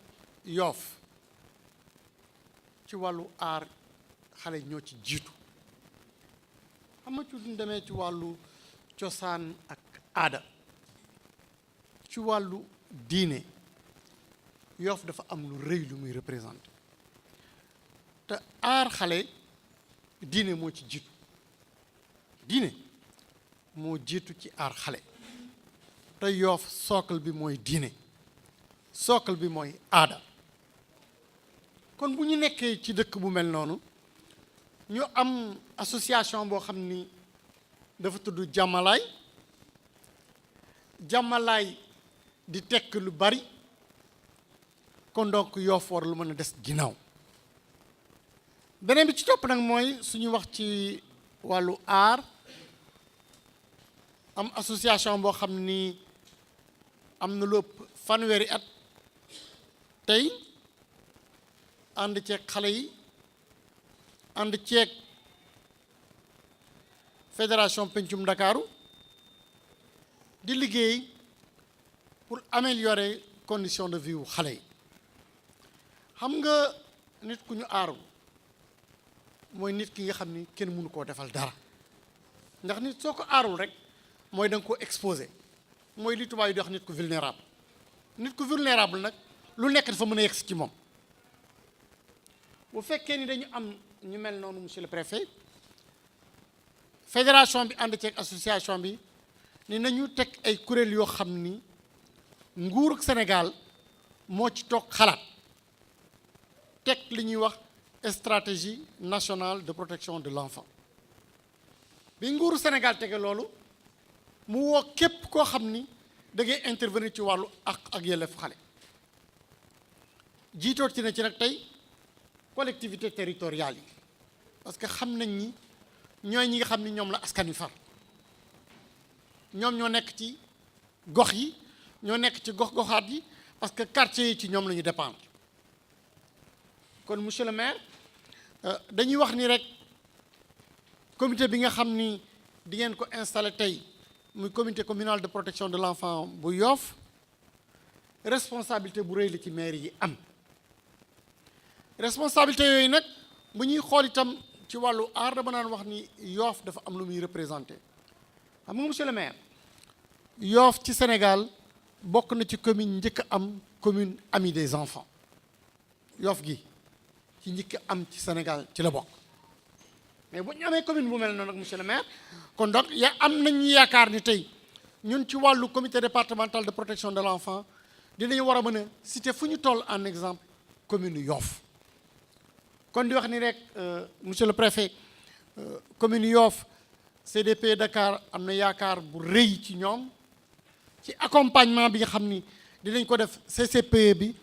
Yoff ci wàllu aar xale ñoo ci jiitu xam nga ci duñ demee ci wàllu cosaan ak aada ci wàllu diine Yoff dafa am lu rëy lu muy représenté te aar xale diine moo ci jiitu diine moo jiitu ci aar xale te Yoff socle bi mooy diine socle bi mooy aada kon bu ñu nekkee ci dëkk bu mel noonu ñu am association boo xam ni dafa tudd jàmmalaay jàmmalaay di tekk lu bari kon donc Yoff war lu mën a des ginnaaw beneen bi ci topp nag mooy suñu wax ci wàllu aar am association boo xam ni am na lu ëpp fanweeri at tey ànd ceeg xale yi ànd ceeg fédération Pencum Ndakaaru di liggéey pour améliorer condition de vie wu xale yi xam nga nit ku ñu aaru mooy nit ki nga xam ni kenn mënu koo defal dara ndax nit soo ko aarul rek mooy da nga koo exposé mooy li tubaab yi di wax nit ku vulnérable nit ku vulnérable nag lu nekk dafa mën a yegsi ci moom bu fekkee ni dañu am ñu mel noonu monsieur le préfet fédération bi ànd ceeg association bi ni nañu teg ay kuréel yoo xam ni nguurug Sénégal moo ci toog xalaat teg li ñuy wax stratégie nationale de protection de l'enfant bi nguuru Sénégal tege loolu mu woo képp koo xam ni da ngay intervenir ci wàllu ak yelleef xale jiitoot ci na ci nag tey collectivité territoriale yi parce que xam nañ ni ñooy ñi nga xam ni ñoom la askan wi far ñoom ñoo nekk ci gox yi ñoo nekk ci gox-goxaat yi parce que quartier yi ci ñoom la ñu dépendre kon monsieur le maire dañuy wax ni rek comité bi nga xam ni di ngeen ko installé tey muy comité communal de protection de l'enfant bu Yoff responsabilité bu rëy la ci maire yi am responsabilité yooyu nag bu ñuy xool itam ci wàllu aar dama naan wax ni Yoff dafa am lu muy représenté xam nga monsieur le maire Yoff ci Sénégal bokk na ci commune njëkk am commune amie des enfants Yoff gi ci njëkk am ci Sénégal ci la bokk mais bu ñu amee commune bu mel noonu nag monsieur le maire kon donc am nañu yaakaar ni tey ñun ci wàllu comité départemental de protection de l'enfant dinañu war a mën a citer fu ñu toll en exemple commune Yoff kon di wax ni rek monsieur le préfet commune Yoff CDP Dakar am na yaakaar bu rëy ci ñoom ci accompagnement bi nga xam ni dinañ ko def CCPE bi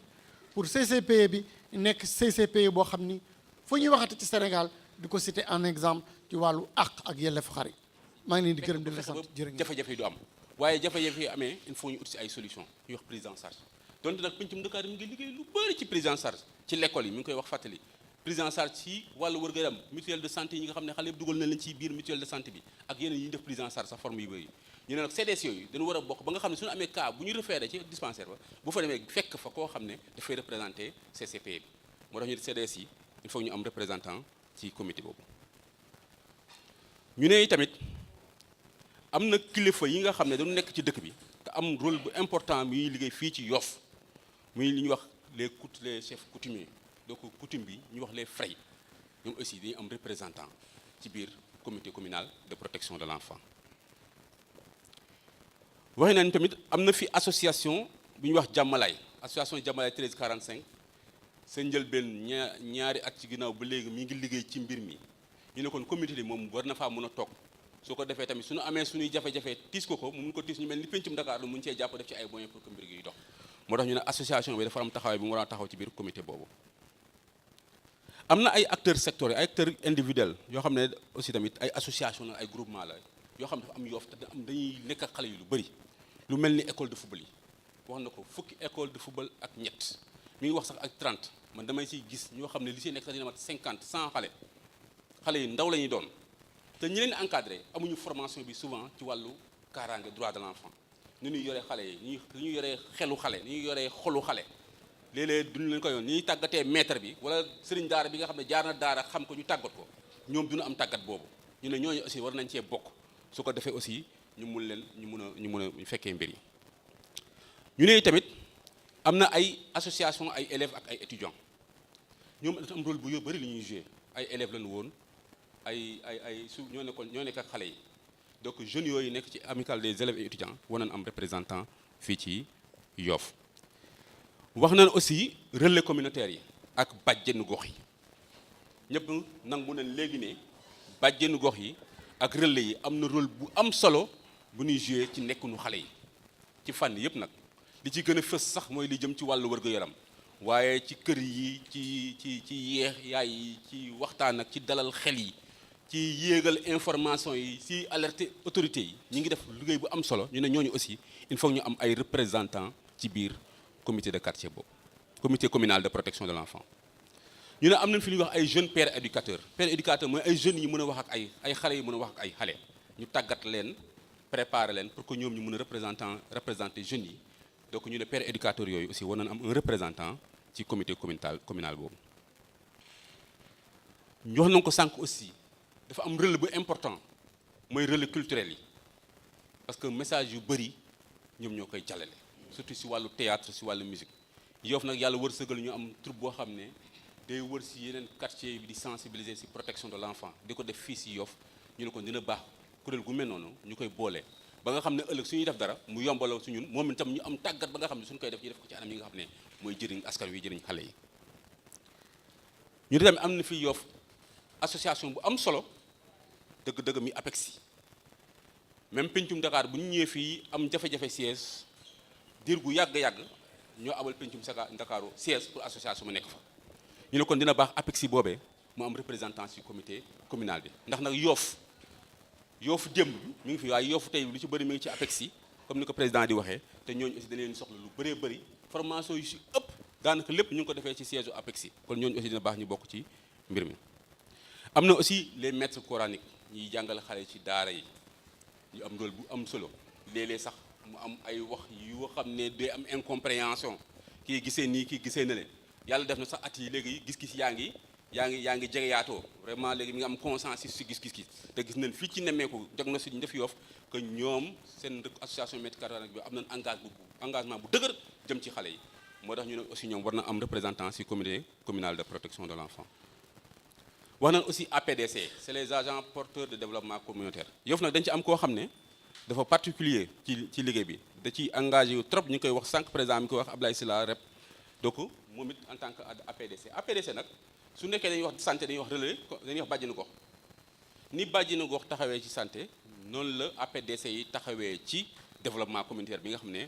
pour CCPE bi nekk CCPE boo xam ni fu ñuy waxati ci Sénégal di ko citer en exemple ci wàllu àq ak yelleef xar yi maa ngi leen di gërëm di la sant jërëjëf. jafe-jafe yi du am waaye jafe-jafe yi amee il faut ñu ut si ay solution yu wax prise en charge donte nag Pencum Ndakaaru mi ngi liggéey lu bëri ci prise en charge ci l'école yi mi ngi koy wax fàttali prise en charge ci wàllu wërgu-yaram mutuelle de santé yi nga xam ne xale yëpp dugal na leen ci biir mutuelle de santé bi ak yeneen yi ñu def prise en charge sax forme yu bëri ñu ne nag CDS yooyu dañu war a bokk ba nga xam ne suñu amee cas bu ñu référé ci dispensaire ba bu fa demee fekk fa koo xam ne dafay représenté CCP bi moo tax ñu CDS yi il faut ñu am représentant ci comité boobu ñu ne tamit am na kilifa yi nga xam ne dañu nekk ci dëkk bi te am rôle bu important muy liggéey fii ci Yoff muy li ñuy wax les chefs coutumiers donc coutume bi ñu wax les fray ñoom aussi dañuy am représentant ci biir comité communal de protection de l'enfant waxee nañ tamit am na fi association bu ñuy wax jàmmalaay association jàmmalaay 1345 seen njëlbeen ñaari at ci ginnaaw ba léegi mi ngi liggéey ci mbir mi ñu ne kon comité bi moom war na faa mën a toog soo ko defee tamit suñu amee suñuy jafe-jafe tiis ko mu mun ko tiis ñu mel ni Pencum Dakar lu mun cee jàpp def ci ay moyens pour que mbir gi dox moo tax ñu ne association bi dafa am taxawaay bi mu war a taxaw ci biir comité boobu am na ay acteurs sectoriels ay acteurs individuels yoo xam ne aussi tamit ay association la ay groupement la yoo xam ne dafa am Yoff te dañuy nekk ak xale yu lu bëri lu mel ni école de football yi wax na ko fukki école de football ak ñett mi ngi wax sax ak 30 man damay siy gis ñoo xam ne li si nekk sax dina mat 50 100 xale yi ndaw la ñuy doon te ñi leen encadré amuñu formation bi souvent ci wàllu kaaraange droit de l'enfant ni ñuy yoree xale yi ni ñuy yoree xelu xale ni ñuy yoree xolu xale léeg-léeg duñu leen ko yoon ni ñuy tàggatee maître bi wala sëriñ daara bi nga xam ne jaar na daara xam ko ñu tàggat ko ñoom duñu am tàggat boobu ñu ne ñooñu aussi war nañ cee bokk su ko defee aussi ñu mun leen ñu mun a fekkee mbir yi ñu ne tamit am na ay association ay élèves ak ay étudiants ñoom dafa am rôle bu bëri li ñuy joué ay élèves lañu woon ay ñoo nekk ak xale yi donc jeunes yooyu nekk ci amicale des élèves et étudiants war nañ am représentant fii ci Yoff wax nañ aussi relais communautaire yi ak bàjjenu gox yi ñëpp nangu nañ léegi ne bàjjenu gox yi ak relais yi am na rôle bu am solo bu ñuy joué ci nekkunu xale yi ci fànn yëpp nag li ci gën a fës sax mooy li jëm ci wàllu wërgu-yaram waaye ci kër yi ci yeex yaay yi ci waxtaan ak ci dalal xel yi ci yéegal information yi ci alerter autorités yi ñi ngi def liggéey bu am solo ñu ne ñooñu aussi il faut ñu am ay représentants ci biir comité de quartier boobu comité communal de protection de l'enfant ñu ne am nañ fi ñuy wax ay jeunes pères éducateurs mooy ay jeunes yi mën a wax ak ay xale yi mën a wax ak ay xale ñu tàggat leen préparer leen pour que ñoom ñu mën a représenter jeunes yi donc ñu ne pères éducateurs yooyu aussi war nañ am un représentant ci comité communal boobu ñu wax nañ ko sànq aussi dafa am relais bu important mooy relais culturel yi parce que message yu bëri ñoom ñoo koy jàllale surtout si wàllu théâtre si wàllu musique Yoff nag yàlla wërsëgal ñu am troupe boo xam ne day wër si yeneen quartier bi di sensibiliser si protection de l'enfant di ko def fii si Yoff ñu ne ko dina baax kuréel gu mel noonu ñu koy boole ba nga xam ne ëllëg suñuy def dara mu yombaloo su ñun moom itam ñu am tàggat ba nga xam ne suñu koy def ñu def ko ci anam yi nga xam ne mooy jëriñ askan wi jëriñ xale yi ñu di tamit am na fii Yoff association bu am solo dëgg-dëgg mi APEXI même pencum Dakar bu ñu ñëwee fii am jafe-jafe siège diir gu yàgg-yàgg ñoo abal pencum Ndakaaru siège pour association mu nekk fa ñu ne kon dina baax APEXI boobee mu am représentant ci comité communal bi ndax nag Yoff démb mi ngi fi waaye Yoff tey lu ci bëri mi ngi ci APEXI comme ni ko président di waxee te ñooñu aussi dañ leen soxla lu bëree bëri formation yu si ëpp daanaka lépp ñu ngi ko defee ci siège u APEXI kon ñooñu aussi dina baax ñu bokk ci mbir mi am na aussi les maîtres coraniques ñiy jàngale xale ci daara yi ñu am rôle bu am solo léeg-léeg sax mu am ay wax yoo xam ne day am incompréhension kii gisee nii kii gisee na leen yàlla def na sax at yi léegi gis-gis yaa ngi jege yaatoo vraiment léegi mi ngi am consensus si gis-gis te gis nañ fii ci nemmeeku diagnostic ñu def Yoff que ñoom seen association maîtres coraniques bi am nañ engagement bu dëgër jëm ci xale yi moo tax ñu ne aussi ñoom war na am représentant si comité communal de protection de l'enfant wax nañ aussi APDC c'est les agents porteurs de développement communautaire Yoff nag dañ ci am koo xam ne dafa particulier ci liggéey bi da ciy engagé yu trop ñu ngi koy wax sànq président mi ngi koy wax Ablaye Sylla rep donc moom it en tant que APDC nag su nekkee dañuy wax santé dañuy wax relais dañuy wax bàjjenu gox ni bàjjenu gox taxawee ci santé noonu la APDC yi taxawee ci développement communautaire bi nga xam ne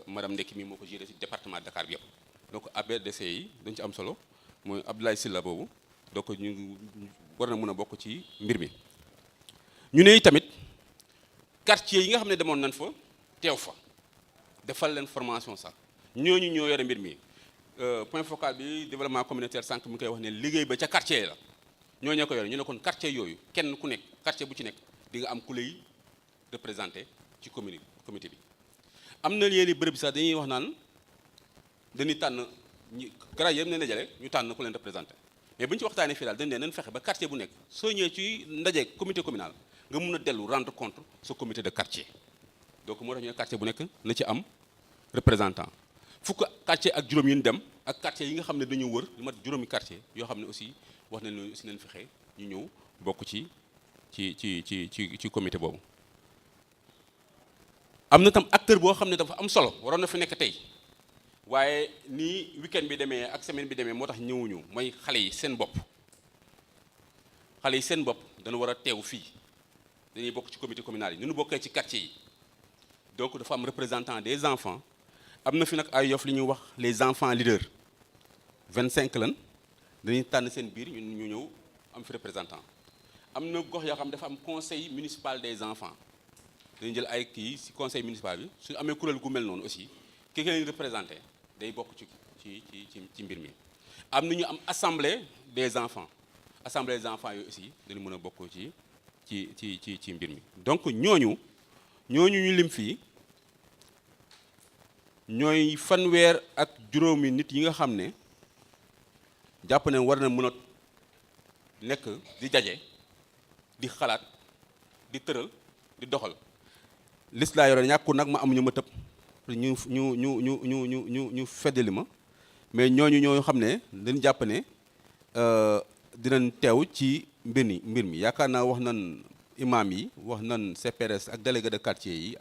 madame Ndekki mi moo ko géré ci département de Dakar bi yëpp donc APDC yi dañ ci am solo mooy Abdoulaye Sylla boobu donc ñu war na mën a bokk ci mbir mi ñu ne tamit quartier yi nga xam ne demoon nañ fa teew fa defal leen formation sax ñooñu ñoo yore mbir mi point focal bi développement communautaire sànq mi koy wax ne liggéey ba ca quartier la ñoo ñoo ko yore ñu ne kon quartier yooyu kenn ku nekk quartier bu ci nekk di nga am ku lay représenté ci comité bi am na yenn bërëb sax dañuy wax naan dañuy tànn ñi garage yëpp ne dajale ñu tànn ku leen représenté mais bu ñu ci waxtaanee fii daal dañ ne nañ fexe ba quartier bu nekk soo ñëwee ci ndaje comité communal nga mun a dellu rendre compte sa comité de quartier donc moo tax ñu ne quartier bu nekk na ci am représentant fukk quartier ak juróom yi ñu dem ak quartier yi nga xam ne dañu wër lu mat juróomi quartier yoo xam ne aussi wax nañ ne aussi nañ fexe ñu ñëw bokk ci comité boobu. am na tam acteur boo xam ne dafa am solo waroon na fi nekk tey waaye nii weekend bi demee ak semaine bi demee moo tax ñëwuñu mooy xale yi seen bopp dana war a teew fii dañuy bokk ci comité communal yi ni ñu bokkee ci quartier yi donc dafa am représentant des enfants. am na fi nag ay Yoff li ñuy wax les enfants leaders 25 lan dañuy tànn seen biir ñu ñëw am fi représentant am na gox yoo xam dafa am conseil municipal des enfants dañu jël ay kii ci conseil municipal bi su amee kuréel gu mel noonu aussi ki leen représenté day bokk ci mbir mi. am na ñu am assemblée des enfants yooyu aussi dañu mën a bokk ci mbir mi. donc ñooñu ñu lim fii ñooy fanweer ak juróomi nit yi nga xam ne jàpp ne war na mën a nekk di daje di xalaat di tëral di doxal. liste laa yore ñàkkul nag ma am ñu ma tëb ñu feddali ma mais ñooñu ñoo xam ne dañu jàpp ne dinañ teew ci mbir mi yaakaar naa wax nan imam yi wax nan CPRS ak délégué de quartier yi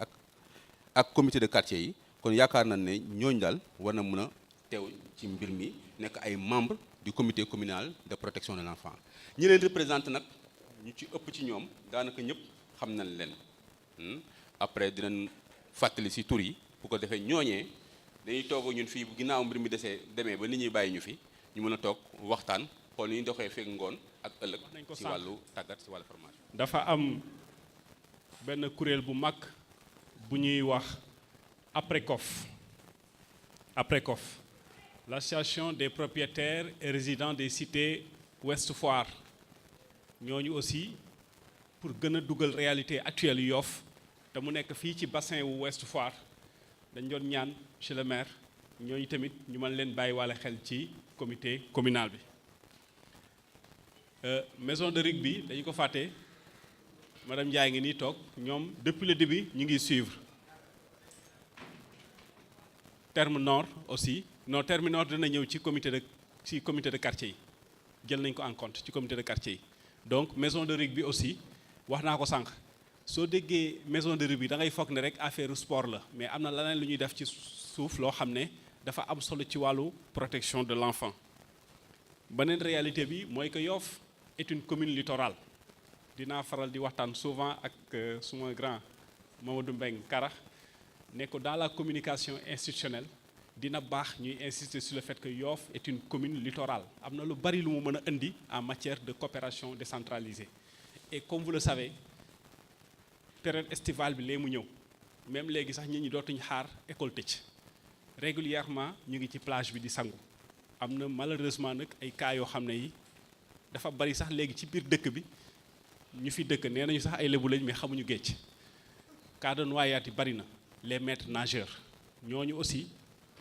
ak comité de quartier yi kon yaakaar nañ ne ñooñu daal war na mën a teew ci mbir mi nekk ay membres du comité communal de protection de l'enfant. ñi leen représenté nag ñu ci ëpp ci ñoom daanaka ñëpp xam nañ leen. après dinañ fàttali ci tur yi bu ko defee ñooñee dañuy toog ñun fii bu ginnaaw mbir mi demee ba nit ñi bàyyi ñu fi ñu mën a toog waxtaan xool ni ñu doxee fekk ngoon ak ëllëg ci wàllu tàggat ci wàllu formation. dafa am benn kuréel bu mag bu ñuy wax APRECOF l'association des propriétaires et résidents des cités Ouest Foire ñooñu aussi pour gën a dugal réalité actuelle Yoff te mu nekk fii ci bassin wu Ouest Foire dañ doon ñaan monsieur le maire ñooñu tamit ñu mën leen bàyyi wàlla xel ci comité communal bi. maison de rugby dañu ko fàtte madame Ndiaye ngi nii toog ñoom depuis le début ñu ngi suivre. terme nord aussi non terme nord dina ñëw ci comité de quartier yi jël nañ ko en compte ci comité de quartier yi donc maison de rugby aussi wax naa ko sànq. soo déggee maison de rugby da ngay foog ne rek affaire sport la mais am na leneen lu ñuy def ci suuf loo xam ne dafa am solo ci wàllu protection de l'enfant. beneen réalité bi mooy que Yoff est une commune littorale dinaa faral di waxtaan souvent ak suma grand Mamadou Mbengue Karax ne ko dans la communication institutionnelle dina baax ñuy insister sur le fait que Yoff est une commune littorale am na lu bari lu mu mën a indi en matière de coopération décentralisée et comme vous le savez. période estivale bi lee mu ñëw même léegi sax nit ñi dootuñu xaar école tëj régulièrement ñu ngi ci plage bi di sangu am na malheureusement nag ay cas yoo xam ne yi dafa bari sax léegi ci biir dëkk bi ñu fi dëkk nee nañu sax ay lébu lañ mais xamuñu géej cas de noyade yi bari na les maîtres nageurs ñooñu aussi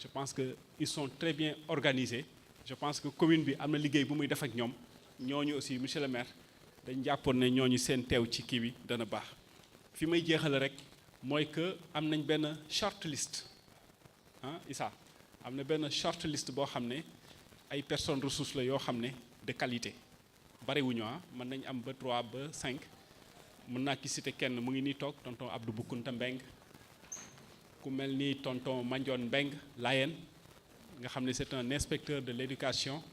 je pense que ils sont très bien organisés je pense que commune bi am na liggéey bu muy def ak ñoom ñooñu aussi monsieur le maire dañ jàppoon ne ñooñu seen teew ci kii bi dana baax. fi may jeexale rek mooy que am nañ benn short list Issa am na benn short list boo xam ne ay personnes ressources la yoo xam ne de qualité bariwuñu mën nañ am ba 3 ba 5 mën naa ki citer kenn mu ngi nii toog tonton Abdou Boukounta Mbeng ku mel ni tonton Mandione Mbeng Layen nga xam ne c'est un inspecteur de l'éducation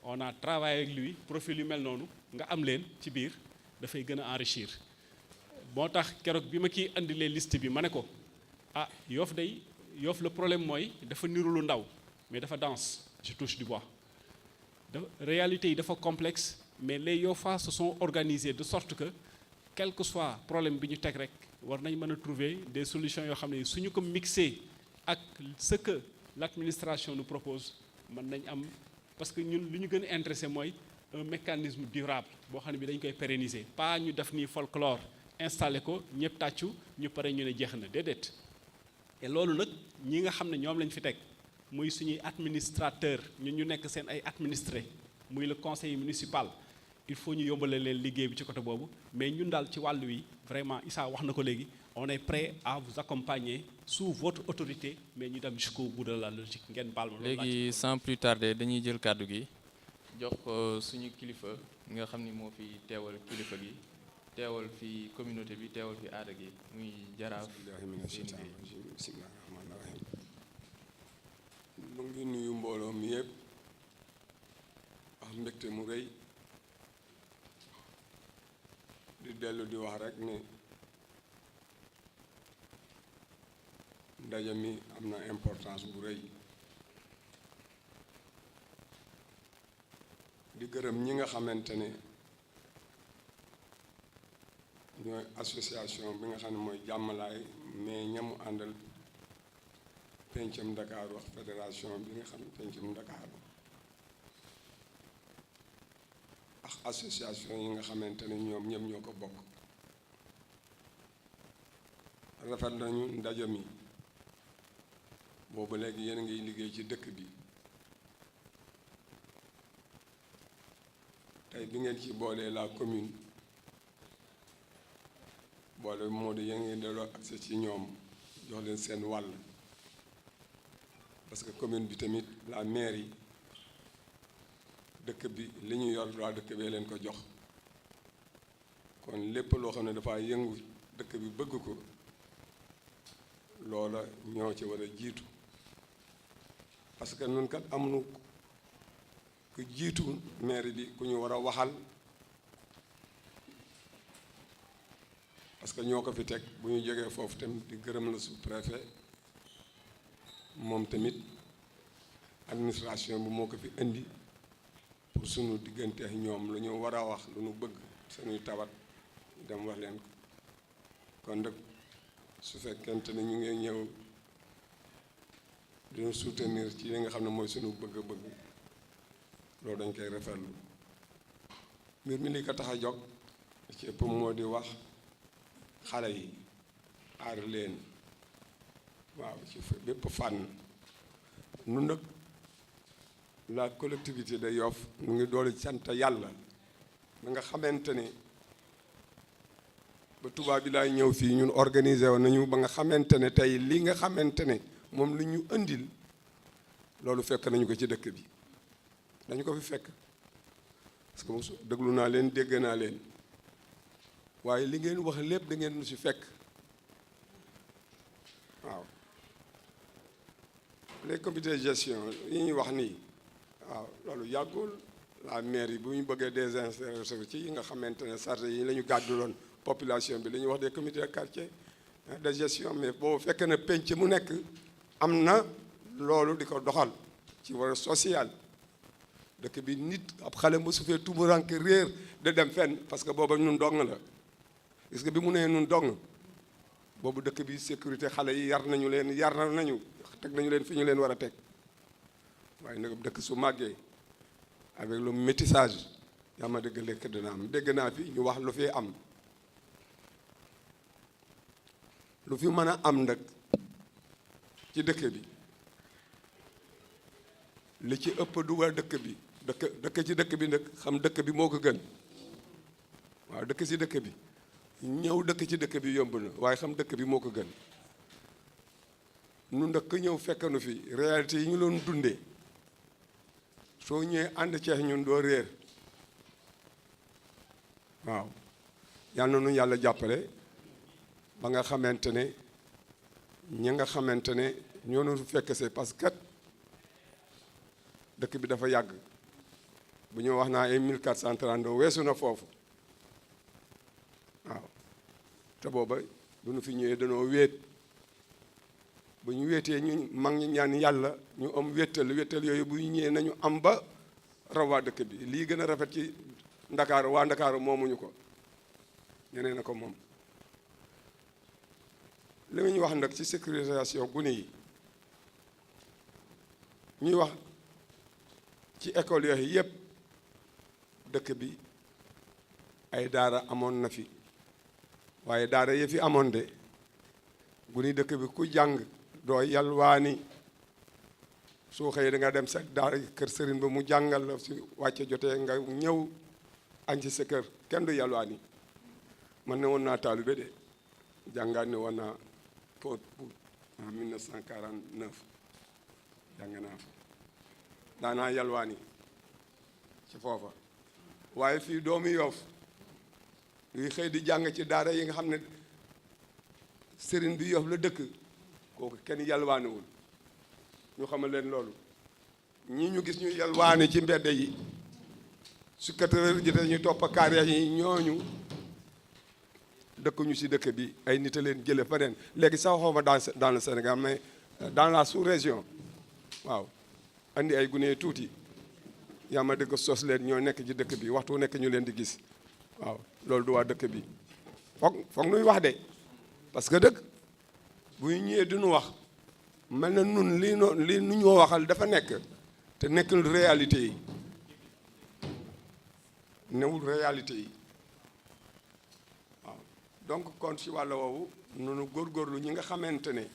on a travaillé avec lui profil yu mel noonu nga am leen ci biir dafay gën a enrichir. moo tax keroog bi ma kiy indilee liste bi ma ne ko Yoff le problème mooy dafa niru lu ndaw mais dafa dense je touche du bois réalité yi dafa complexe mais les Yoffois se sont organisés de sorte que quel que soit problème bi ñu teg rek war nañ mën a trouver des solutions yoo xam ne suñu ko mixé ak ce que l'administration nous propose mën nañ am parce que ñun li ñu gën a intéressé mooy un mécanisme durable boo xam ne bi dañ koy pérenniser pas ñu def nii folklore installé ko ñëpp tàccu ñu pare ñu ne jeex na déedéet et loolu nag ñi nga xam ne ñoom lañ fi teg muy suñuy administrateur ñu nekk seen ay administré muy le conseil municipal il faut ñu yombale leen liggéey bi ci côté boobu mais ñun daal ci wàllu wi vraiment Issa wax na ko léegi on est prêt à vous accompagner sous votre autorité mais ñu dem jusqu'au bout de la logique ngeen baal ma. léegi sans plus tarder dañuy jël kàddu gi jox ko suñu kilifa nga xam ni moo fi teewal kilifa gi teewal fi communauté bi teewal fi aada gi muy jaraaf. bismillahi rahmaani rahim. mu ngi nuyu mbooloo mi yëpp wax mbégte mu rëy di dellu di wax rek ne ndaje mi am na importance bu rëy di gërëm ñi nga xamante ne ñooy association bi nga xam ne mooy jàmmalaay mais ñamu àndal pencum Dakar wax fédération bi nga xam ne pencum Dakar ak association yi nga xamante ne ñoom ñëpp ñoo ko bokk. rafet nañu ndaje mi boobu léegi yéen a ngiy liggéey ci dëkk bi tey bi ngeen ci boolee la commune boole moo di yéen ngi delloo accès ci ñoom jox leen seen wàll parce que commune bi tamit la mairie dëkk bi li ñu yor waa dëkk bee leen ko jox kon lépp loo xam ne dafa yëngu dëkk bi bëgg ko loola ñoo ci war a jiitu parce que nun kat amuñu ku jiitu mairie bi ku ñu war a waxal parce que ñoo ko fi teg bu ñu jógee foofu tamit di gërëm la sous-préfet moom tamit administration bi moo ko fi indi pour sunu diggante ak ñoom lu ñu war a wax lu ñu bëgg suñuy tawat dem wax leen ko kon nag su fekkente ne ñu ngi ñëw dina soutenir ci li nga xam ne mooy suñu bëgg-bëgg loolu dañ koy rafetlu mbir mi li ko tax a jóg ci ëpp moo di wax xale yi aar leen waaw ci bépp fànn nun nag la collectivité de Yoff mu ngi doole sant yàlla ba nga xamante ne ba tubaab bi laay ñëw fii ñun organiser woon nañu ba nga xamante ne tey li nga xamante ne moom lu ñu indil loolu fekk nañu ko ci dëkk bi dañu ko fi fekk parce que déglu naa leen dégg naa leen waaye li ngeen wax lépp da ngeen nu si fekk waaw les comités de gestion yi ñuy wax nii waaw loolu yàggul la mairie bu ñu bëggee désinsérer ci yi nga xamante ne chargé yi la ñu gàdduloon population bi li ñuy wax des comités de quartier de gestion mais boobu fekk na penc mu nekk am na loolu di ko doxal ci wàllu social dëkk bi nit ab xale mosu fee tumuranke réer de dem fenn parce que booba nun dong la est-ce que bi mu nee nun dong boobu dëkk bi sécurité xale yi yar nañu teg nañu leen fi ñu leen war a teg waaye nag dëkk su màggee avec le métissage yaa ma dégg lekk dina am dégg naa fi ñu wax lu fi am lu fi mën a am nag ci dëkk bi li ci ëpp du waa dëkk bi dëkk ci dëkk bi nag xam dëkk bi moo ko gën waaw dëkk ci dëkk bi ñëw dëkk ci dëkk bi yomb na waaye xam dëkk bi moo ko gën nu ndëkk ñëw fekk nu fi réalité yi ñu doon dundee soo ñëwee ànd ceex ñun doo réer waaw yal na nu yàlla jàppale ba nga xamante ne ñi nga xamante ne ñoo nu fekk see parce que dëkk bi dafa yàgg bu ñu wax naa ay 1432 weesu na foofu waaw te booba bu ñu fi ñëwee danoo wéet bu ñu wéetee ñu mag ñi ñaan yàlla ñu am wéttal yooyu bu ñu ñëwee nañu am ba raw waa dëkk bi lii gën a rafet ci Ndakaaru waa Ndakaaru moomuñu ko ñeneen na ko moom li ñu wax nag ci sécurisation gune yi ñuy wax ci école yooyu yëpp dëkk bi ay daara amoon na fi waaye daara yi fi amoon de gune dëkk bi ku jàng doo yalwaani soo xëyee da nga dem sa daara kër sëriñ ba mu jàngal la si wàcce jotee nga ñëw añ ci sa kër kenn du yalwaani man ne woon naa taalibe de jàngaan ne woon naa Pout en 1949 jàng naa fa daanaa yalwaani ci foofa waaye fii doomu Yoff yuy xëy di jàng ci daara yi nga xam ne sëriñ bi Yoff la dëkk kooku kenn yalwaaniwul ñu xamal leen loolu ñii ñu gis ñu yalwaani ci mbedd yi su 4 heures jotee ñu topp carrière yi ñooñu dëkkuñu ci dëkk bi ay nit a leen jële feneen léegi sax xawma dans le Sénégal mais dans la sous-région waaw andi ay gune tuuti yaa ma dëgg sos leen ñoo nekk ci dëkk bi waxtu nekk ñu leen di gis waaw loolu du waa dëkk bi foog nuy wax de parce que dëgg bu ñu ñëwee duñu wax mel na nun lii nu ñoo waxal dafa nekk te nekkul réalité yi newul réalité yi waaw donc kon ci wàll woowu nunu góorgóorlu ñi nga xamante ne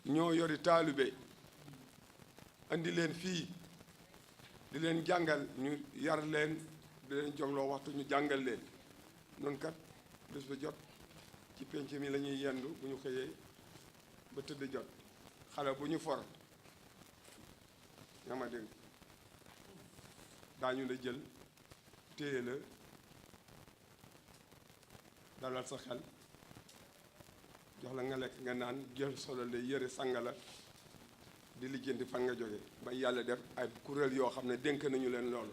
ñoo yori taalibe andi leen fii di leen jàngal ñu yar leen di leen jogloo waxtu ñu jàngal leen noonu kat bés ba jot ci penc mi la ñuy yendu bu ñu xëyee ba tëdd jot xale bu ñu for yaa ma dégg daañu la jël téye la dalal sa xel jox la nga lekk nga naan jël solo la yëre sanga la di lijjanti fan nga jóge ba yàlla def ay kuréel yoo xam ne dénk nañu leen loolu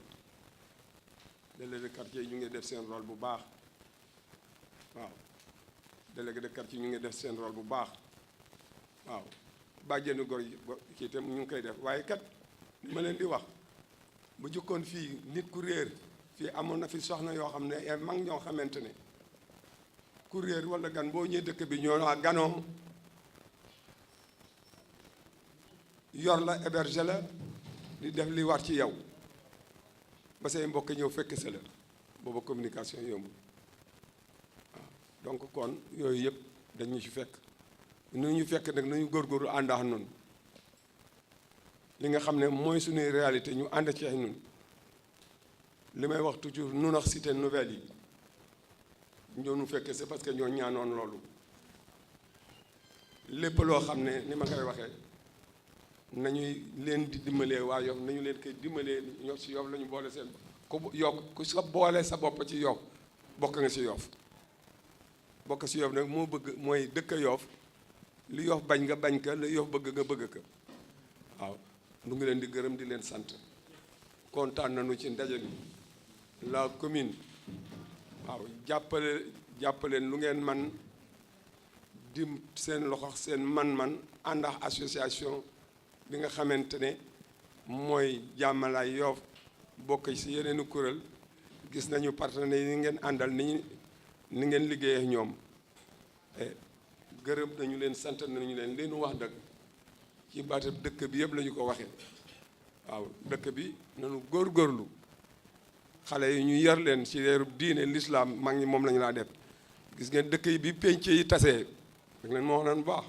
délégué de quartier yi ñu ngi def seen rôle bu baax waaw délégué de quartier ñu ngi def seen rôle bu baax waaw bàjjenu gor yi kii itam ñu ngi koy def waaye kat li ma leen di wax bu jukkoon fii nit ku réer fii amoon na fi soxna yoo xam ne ay mag ñoo xamante ne ku réer wala gan boo ñëwee dëkk bi ñoo waa ganoo yor la héberger la di def li war ci yow ba say mbokk ñëw fekk sa la booba communication yomb waaw donc kon yooyu yëpp dañu ci fekk nu ñu fekk nag nañu góorgóorlu ànd ak noonu li nga xam ne mooy suñuy réalité ñu ànd ci ay nun li may wax toujours nun ak cité nouvelle yi ñoo nu fekk c'est parce que ñoo ñaanoon loolu lépp loo xam ne ni ma koy waxee nañuy leen di dimbalee waa Yoff nañu leen koy dimbalee ñoo ci Yoff la ñu boole seen ku yokk ku sa boole sa bopp ci Yoff bokk nga ci Yoff bokk ci Yoff nag moo bëgg mooy dëkk Yoff li Yoff bañ nga bañ ka li Yoff bëgg nga bëgg ka waaw nu ngi leen di gërëm di leen sant kontaan nañu ci ndaje bi la commune waaw jàppaleen lu ngeen man dim seen loxo seen man-man ànd ak association bi nga xamante ne mooy jàmmalaay Yoff bokk ci yeneeni kuréel gis nañu partenaires yi ngeen àndal ni ngeen liggéey ak ñoom gërëm nañu leen sant nañu leen leenu wax dëgg ci baatab dëkk bi yëpp la ñu ko waxee waaw dëkk bi nañu góorgóorlu xale yi ñu yar leen ci leeru diine l'islam mag ñi moom la ñu laa def gis ngeen dëkk yi bi penc yi tasee dag leen moo wax naan baax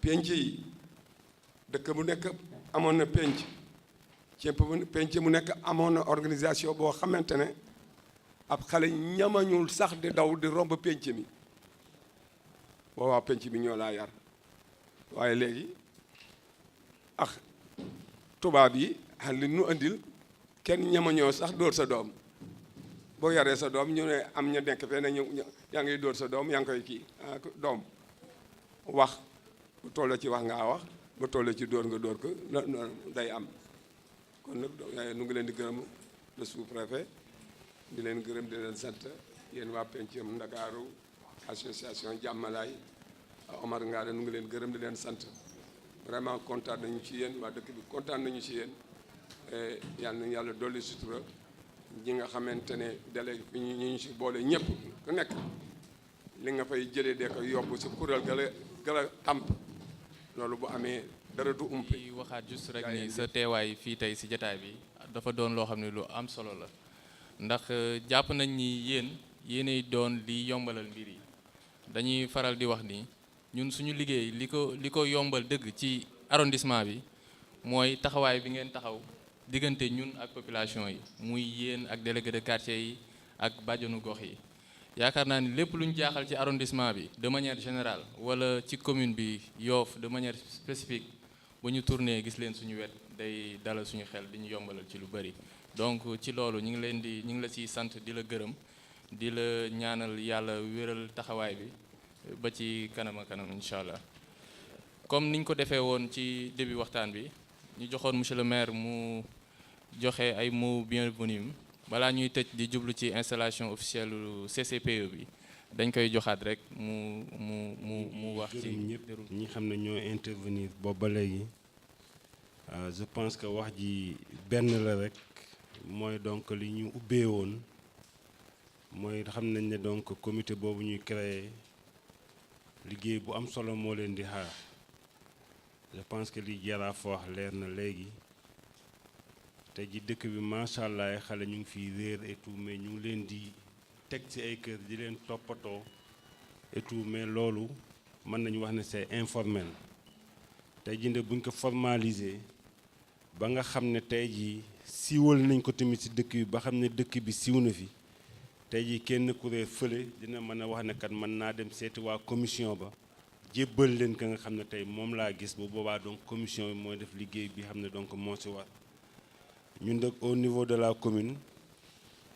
penc yi dëkk bu nekk amoon na penc mu nekk amoon na organisation boo xamante ne ab xale ñamañul sax di daw di romb penc mi boobaa penc mi ñoo laa yar waaye léegi ak tubaab yi li nu andil kenn ñamañoo sax dóor sa doom boo yaree sa doom ñu ne am ña nekk fee ne yaa ngi dóor sa doom yaa ngi koy kii doom wax bu toll ci wax ngaa wax bu toll ci dóor nga dóor ko day am kon nag nu ngi leen di gërëm le sous-préfet di leen gërëm di leen sant yéen waa Pencum Ndakaaru association Jàmmalaay Omar Ngare nu ngi leen gërëm di leen sant vraiment kontaan nañu ci yéen waa dëkk bi kontaan nañu ci yéen yal na yàlla dolli sutura ñi nga xamante ne délégué ñu ci boole ñëpp ku nekk li nga fay jëlee de ko yóbbu ci kuréel gala tamp loolu bu amee dara du umpe. di waxaat juste rek ni sa teewaay fii tey si jataay bi dafa doon loo xam ne lu am solo la ndax jàpp nañ ni yéenay doon li yombalal mbir yi dañuy faral di wax ni ñun suñu liggéey li ko yombal dëgg ci arrondissement bi mooy taxawaay bi ngeen taxaw diggante ñun ak population yi muy yéen ak délégué de quartier yi ak bàjjanu gox yi yaakaar naa ni lépp lu ñu jaaxal ci arrondissement bi de manière générale wala ci commune bi Yoff de manière spécifique bu ñu tourné gis leen suñu wet day dalal suñu xel di ñu yombalal ci lu bari donc ci loolu ñu ngi la ciy sant di la gërëm di la ñaanal yàlla wéral taxawaay bi ba ci kanam a kanam incha allah comme niñ ko defee woon ci début waxtaan bi ñu joxoon monsieur le maire mu joxe ay mots bienvenus balaa ñuy tëj di jublu ci installation officielle CCPE bi dañ koy joxaat rek mu wax ci ñëpp ñi xam ne ñoo intervenir boobu ba léegi je pense que wax ji benn la rek mooy donc li ñu ubbee woon mooy xam nañ ne donc comité boobu ñuy créer liggéey bu am solo moo leen di xaar je pense que li Jaraaf wax leer na léegi te ji dëkk bi macha allah ay xale ñu ngi fiy réer et tout mais ñu ngi leen di teg ci ay kër di leen toppatoo et tout mais loolu mën nañu wax ne c'est informel tey jii buñ ko formaliser ba nga xam ne tey jii siiwal nañ ko tamit ci dëkk bi ba xam ne dëkk bi siiw na fi tey jii kenn ku réer fële dina mën a wax ne kat mën naa dem seeti waa commission ba jébbal leen ka nga xam ne tey moom laa gis bu boobaa donc commission bi mooy def liggéey bi xam ne donc moo ci war ñun nag au niveau de la commune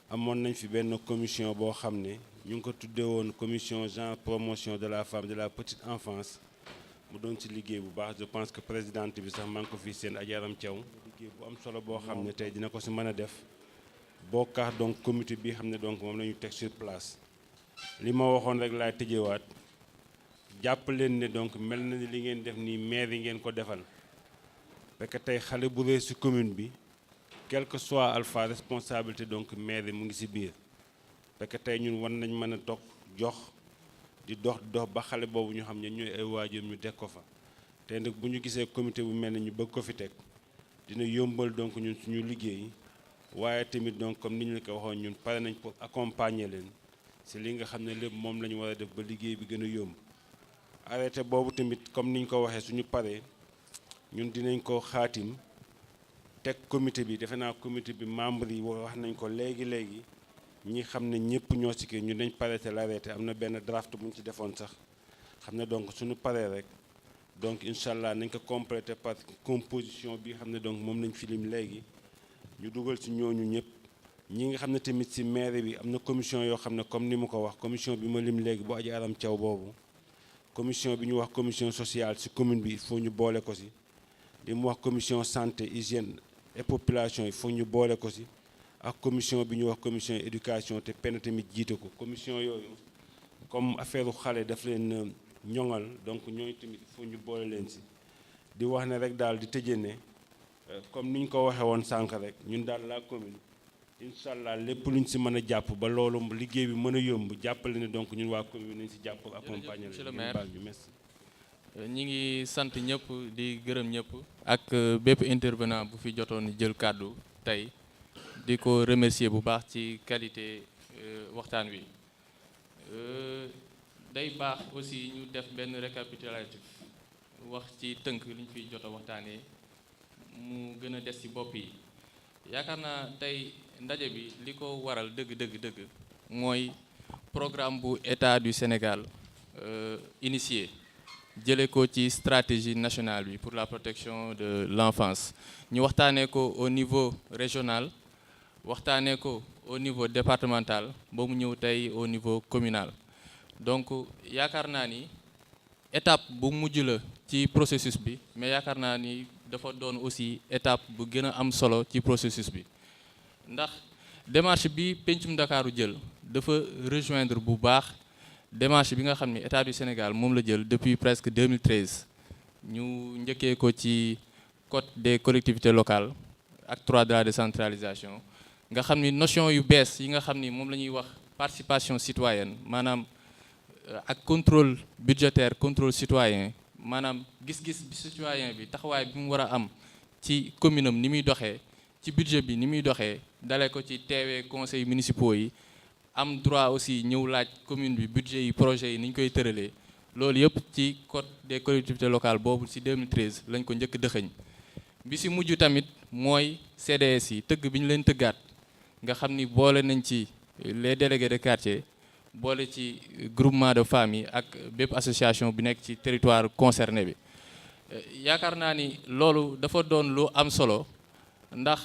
amoon nañ fi benn commission boo xam ne ñu ngi ko tuddee woon commission genre promotion de la femme de la petite enfance mu doon ci liggéey bu baax je pense que présidente bi sax maa ngi ko fi seen Ajaram Thiaw liggéey bu am solo boo xam ne tey dina ko ci mën a def bokkaat donc comité bi xam ne donc moom la ñu teg sur place li ma waxoon rek laay tëjewaat jàpp leen ne donc mel na ni li ngeen def nii maire yi ngeen ko defal parce que tey xale bu réer ci commune bi quel que soit alpha responsabilité donc maire yi mu ngi ci biir parce que tey ñun war nañ mën a toog jox di dox ba xale boobu ñu xam ne ñooy ay waajur ñu teg ko fa tey nag bu ñu gisee comité bu mel ne ñu bëgg ko fi teg dina yombal donc ñun suñu liggéey waaye tamit donc comme ni ñu la ko waxoon ñun pare nañ pour accompagner leen ci li nga xam ne lépp moom la ñu war a def ba liggéey bi gën a yomb arrêté boobu tamit comme ni ñu ko waxee suñu paree ñun dinañ ko xaatim teg comité bi defe naa comité bi membre yi wax nañ ko léegi ñi xam ne ñëpp ñoo ci kii ñun dañ parete l'arrêté am na benn draft bu ñu ci defoon sax xam ne donc suñu paree rek donc incha allah nañ ko complété par composition bi xam ne donc moom lañ filim léegi ñu dugal ci ñooñu ñëpp ñi nga xam ne tamit ci maire bi am na commission yoo xam ne comme ni mu ko wax commission bi ma lim léegi bu Ajaram Thiaw boobu commission bi ñu wax commission sociale ci commune bi il faut ñu boole ko ci li mu wax commission santé hygiène et population il faut ñu boole ko ci ak commission bi ñu wax commission éducation te penn tamit jiite ko commission yooyu comme affaire xale daf leen ñoŋal donc ñooñu tamit il faut ñu boole leen ci di wax ne rek daal di tëjee ne comme ni ñu ko waxee woon sànq rek ñun daal la commune incha allah lépp lu ñu ci mën a jàpp ba loolu liggéey bi mën a yomb jàppale ne donc ñun waa commune nañ ci jàpp accompagner monsieur le leen maire baal ñu merci. ñi ngi sant ñëpp di gërëm ñëpp ak bépp intervenant bu fi jotoon jël kàddu tey di ko remercier bu baax ci qualité waxtaan wi day baax aussi ñu def benn récapitulatif wax ci tënk li ñu fiy jot a waxtaanee mu gën a des ci bopp yi yaakaar naa tey ndaje bi li ko waral dëgg mooy programme bu État du Sénégal initié jëlee ko ci stratégie nationale bi pour la protection de l'enfance ñu waxtaanee ko au niveau régional waxtaanee ko au niveau départemental ba mu ñëw tey au niveau communal donc yaakaar naa ni étape bu mujj la ci processus bi mais yaakaar naa ni dafa doon aussi étape bu gën a am solo ci processus bi ndax démarche bi Pencum Ndakaaru jël dafa rejoindre bu baax démarche bi nga xam ni État du Sénégal moom la jël depuis presque 2013 ñu njëkkee ko ci code des collectivités locales acte 3 de la décentralisation nga xam ni notion yu bees yi nga xam ni moom la ñuy wax participation citoyenne maanaam ak contrôle budgétaire contrôle citoyen maanaam gis-gis bi citoyen bi taxawaay bi mu war a am ci commune am ni muy doxee ci budget bi ni muy doxee dale ko ci teewee conseils municipaux yi am droit aussi ñëw laaj commune bi budget yi projet yi ni ñu koy tëralee loolu yëpp ci code des collectivités locales boobu ci 2013 lañ ko njëkk dëxëñ bi ci mujj tamit mooy CDS yi tëgg bi ñu leen tëggaat nga xam ni boole nañ ci les délégués de quartier boole ci groupement de famille ak bépp association bi nekk ci territoire concerné bi yaakaar naa ni loolu dafa doon lu am solo ndax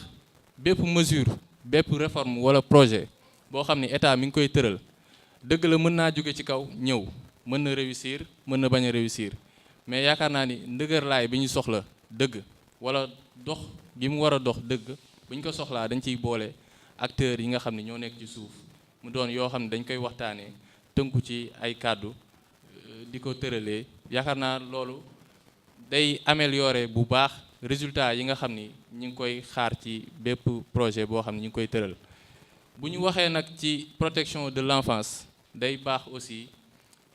bépp mesure bépp réforme wala projet boo xam ni état mi ngi koy tëral dëgg la mën naa jóge ci kaw ñëw mën na réussir mën na bañ a réussir mais yaakaar naa ni ndëgërlaay bi ñu soxla dëgg wala dox bi mu war a dox dëgg bu ñu ko soxlaa dañ ciy boole acteurs yi nga xam ne ñoo nekk ci suuf mu doon yoo xam ne dañ koy waxtaanee tënku ci ay kàddu di ko tëralee yaakaar naa loolu day améliorer bu baax résultat yi nga xam ni ñu ngi koy xaar ci bépp projet boo xam ne ñu ngi koy tëral bu ñu waxee nag ci protection de l'enfance day baax aussi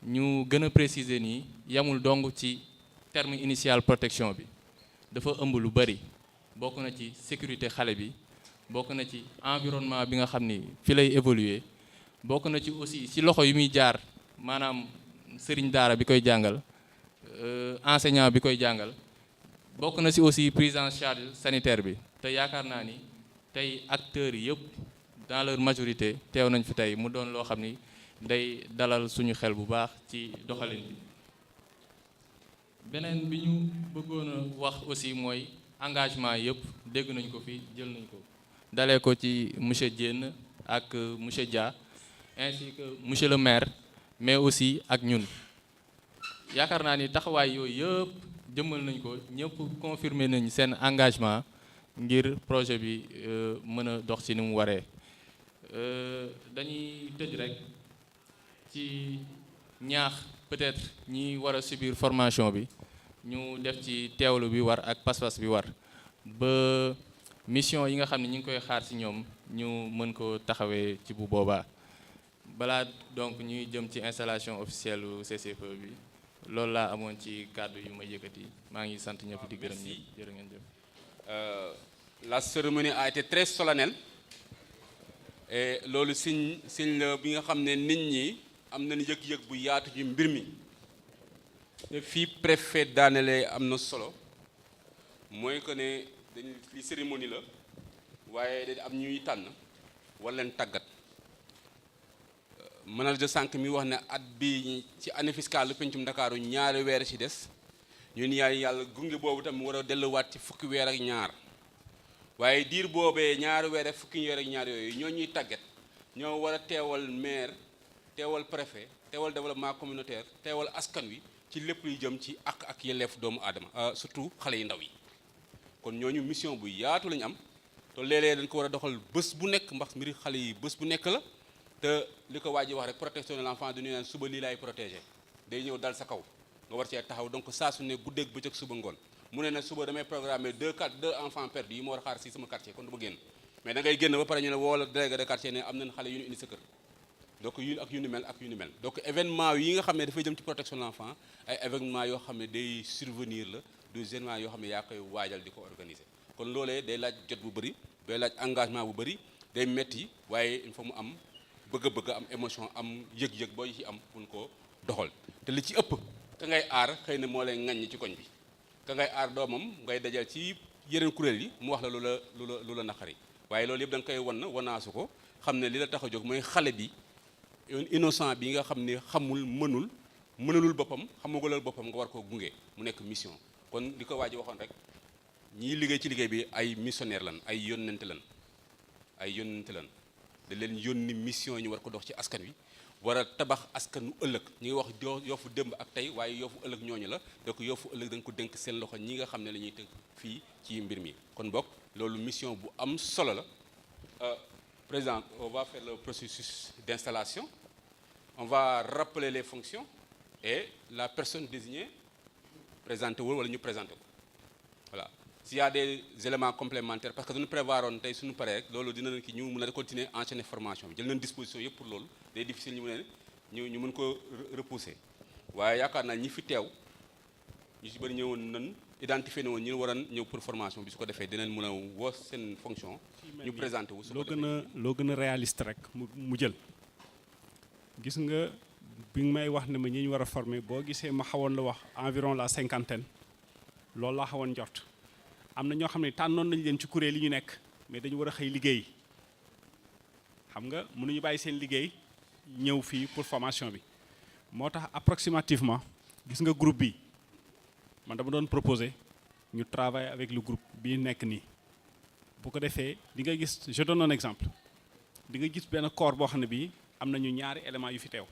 ñu gën a préciser nii yamul dong ci terme initial protection bi dafa ëmb lu bari bokk na ci sécurité xale bi bokk na ci environnement bi nga xam ni fi lay évoluer bokk na ci aussi ci loxo yu muy jaar maanaam sëriñ daara bi koy jàngal enseignant bi koy jàngal bokk na ci aussi prise en charge sanitaire bi te yaakaar naa ni tey acteurs yi yëpp dans leur majorité teew nañ fi tey mu doon loo xam ni day dalal suñu xel bu baax ci doxalin bi. beneen bi ñu bëggoon a wax aussi mooy engagement yëpp dégg nañ ko fi jël nañ ko dalee ko ci monsieur Diène ak monsieur Dia ainsi que monsieur le maire mais aussi ak ñun yaakaar naa ni taxawaay yooyu yëpp jëmmal nañ ko ñëpp confirmer nañ seen engagement ngir projet bi mën a dox ci ni mu waree. dañuy tëj rek ci ñaax peut-être ñi war a subir formation bi ñu def ci teewlu bi war ak pas-pas bi war ba mission yi nga xam ne ñu ngi koy xaar ci ñoom ñu mën ko taxawee ci bu boobaa balaa donc ñuy jëm ci installation officielle u CCFE bi loolu laa amoon ci kàddu yu may yëkkati maa ngi sant ñëpp di gërëm ñi jërë ngeen jëf. La cérémonie a été très solennelle et loolu signe la bi nga xam ne nit ñi am nañu yëg-yëg bu yaatu ci mbir mi te fii préfet daanele am na solo mooy que ne dañ li cérémonie la waaye dañ am ñuy tànn wala leen tàggat manager sànq mi wax ne at bi ci année fiscale lu pencum Ndakaaru ñaari weer ci des ñun yaay yàlla gunge boobu tam war a delluwaat ci fukki weer ak ñaar waaye diir boobee ñaari weer ak fukki weer ak ñaar yooyu ñoo ñuy tàggat ñoo war a teewal maire teewal préfet teewal développement communautaire teewal askan wi ci lépp luy jëm ci ak yelleef doomu aadama surtout xale yu ndaw yi kon ñooñu mission bu yaatu lañu am te léeg-léeg dañ ko war a doxal bés bu nekk mbax mbiri xale yi bés bu nekk la te li ko waa ji wax rek protection de l'enfant du ñu naan suba lii laay protégé day ñëw dal sa kaw nga war cee taxaw donc saa su ne guddeeg bëccëg suba ngoon mu ne nag suba damay programmer deux enfants perdus yi ma war a xaar si sama quartier kon du ma génn mais da ngay génn ba pare ñu ne woo la délégué de quartier ne am nañ xale yu ñu indi sa kër donc yu ni mel donc événement yi nga xam ne dafay jëm ci protection de l'enfant ay événement yoo xam ne day survenir la du événement yoo xam ne yaa koy waajal di ko organiser kon loolee day laaj jot bu bëri day laaj engagement bu bëri day metti waaye il faut mu am bëgg-bëgg am émotion am yëg-yëg boo ci am mun ko doxal te li ci ëpp ka ngay aar xëy na moo lay ŋaññi ci koñ bi ka ngay aar doomam ngay dajal ci yeneen kuréel yi mu wax la lu la naqari waaye loolu yëpp da nga koy wanaasu ko xam ne li la tax a jóg mooy xale bi innocent bi nga xam ne xamul mënulul boppam xamagulal boppam nga war ko gunge mu nekk mission kon li ko waa ji waxoon rek ñiy liggéey ci liggéey bi ay missionnaire lan ay yónnente lan da leen yónni mission ñu war ko dox ci askan wi war a tabax askanu ëllëg ñu ngi wax yoofu démb ak tey waaye yoofu ëllëg ñooñu la donc yoofu ëllëg dañ ko dénk seen loxo ñi nga xam ne la ñuy tënk fii ci mbir mi kon bokk loolu mission bu am solo la président on va faire le processus d'installation on va rappeler les fonctions et la personne désignée présenté wul wala ñu présenté ko voilà s'il y a des éléments complémentaires parce que dañu prévoiroon tey suñu paree rek loolu dina ki ñu mën a continuer enchaîner formation bi jël nañ disposition yëpp pour loolu day difficile ñu mën ko repousser waaye yaakaar naa ñi fi teew ñu ci bëri ñëwoon nañ identifié na woon ñu waroon ñëw pour formation bi su ko defee dinañ mën a woo seen fonction ñu présenté wu su ko defee loo gën a réaliste rek mu jël gis nga bi nga may wax ne ma ñi ñu war a former boo gisee ma xawoon la wax environ la 50aine loolu laa xawoon njort am na ñoo xam ne tànnoon nañ leen ci kuréel yi ñu nekk mais dañu war a xëy liggéey xam nga mënuñu bàyyi seen liggéey ñëw fii pour formation bi moo tax approximativement gis nga groupe bi man dama doon proposer ñu travailler avec le groupe bi nekk nii bu ko defee di nga gis je donne un exemple di nga gis benn corps boo xam ne bii am nañu ñaari éléments yu fi teew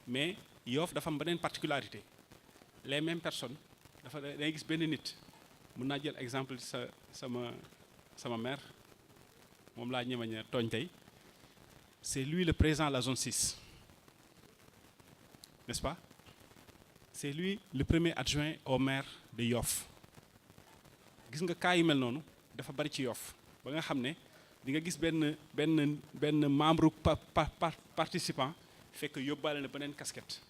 mais Yoff dafa am beneen particularité les mêmes personnes dafa dangay gis benn nit mun naa jël exemple sama maire moom laa ñemañ tooñ tey c'est lui le président de la zone 6 n'est-ce pas c'est lui le premier adjoint au maire de Yoff gis nga cas yu mel noonu dafa bari ci Yoff ba nga xam ne di nga gis benn membre participant fekk yóbbaale na beneen casquette.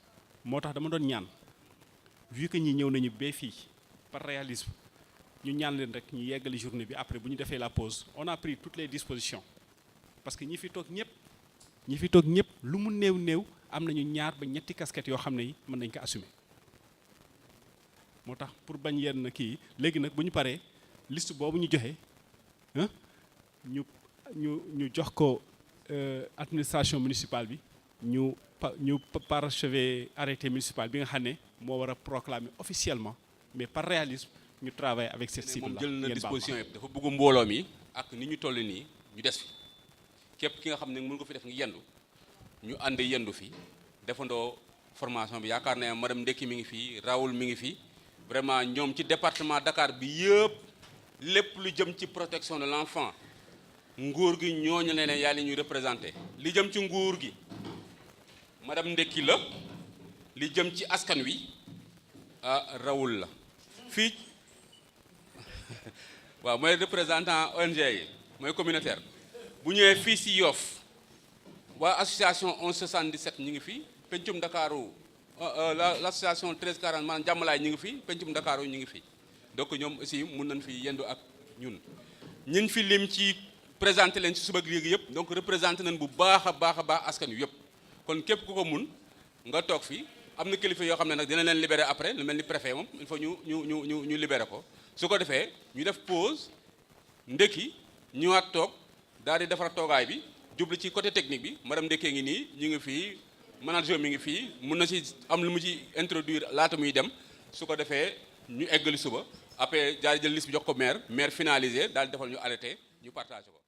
moo tax dama doon ñaan vu que ñi ñëw nañu ba fii par réalisme ñu ñaan leen rek ñu yeggali journée bi après bu ñu defee la pause on a pris toutes les dispositions parce que ñi fi toog ñëpp lu mu néew am nañu 2 ba 3 casquettes yoo xam ne yi mën nañ ko assumer. moo tax pour bañ yenn kii léegi nag bu ñu paree liste boobu ñu joxe ñu jox ko administration municipale bi ñu parachever arrêté municipal bi nga xam ne moo war a proclamer officiellement mais par réalisme ñu travaille avec cette cible là. moom jël na disposition yëpp dafa bëgg mbooloo mi ak ni ñu toll nii ñu des fi képp ki nga xam ne mën ko fi def nga yendu ñu ànd yendu fi defandoo formation bi yaakaar ne madame Ndekki mi ngi fii Raoul mi ngi fii vraiment ñoom ci département Dakar bi yëpp lépp lu jëm ci protection de l'enfant nguur gi ñooñu ne ne yàlla ñuy représenté li jëm ci nguur gi madame Ndekki la li jëm ci askan wi Raoul la fii waaw mooy représentant ONG yi mooy communautaire bu ñëwee fii si Yoff waa association 1177 ñu ngi fii pencum Ndakaaru l'association 1340 maanaam jàmmalaay ñu ngi fii pencum Ndakaaru ñu ngi fii donc ñoom aussi mun nañ fi yendu ak ñun ñun fi lim ci présenté leen ci suba ak léegi yëpp donc représenté nañ bu baax a baax askan wi yëpp kon képp ku ko mun nga toog fii am na kilifa yoo xam ne nag dina leen libérer après lu mel ni préfet moom il faut ñu libérer ko su ko defee ñu def pause ndekki ñëwaat toog daal di defar toogaay bi jublu ci côté technique bi madame Ndekki ngi nii ñu ngi fii manager mi ngi fii mun na ci am lu mu ci introduire laata muy dem su ko defee ñu eggali suba après daal di jël liste bi jox ko maire finalisé daal di defal ñu arrêté ñu partagé ko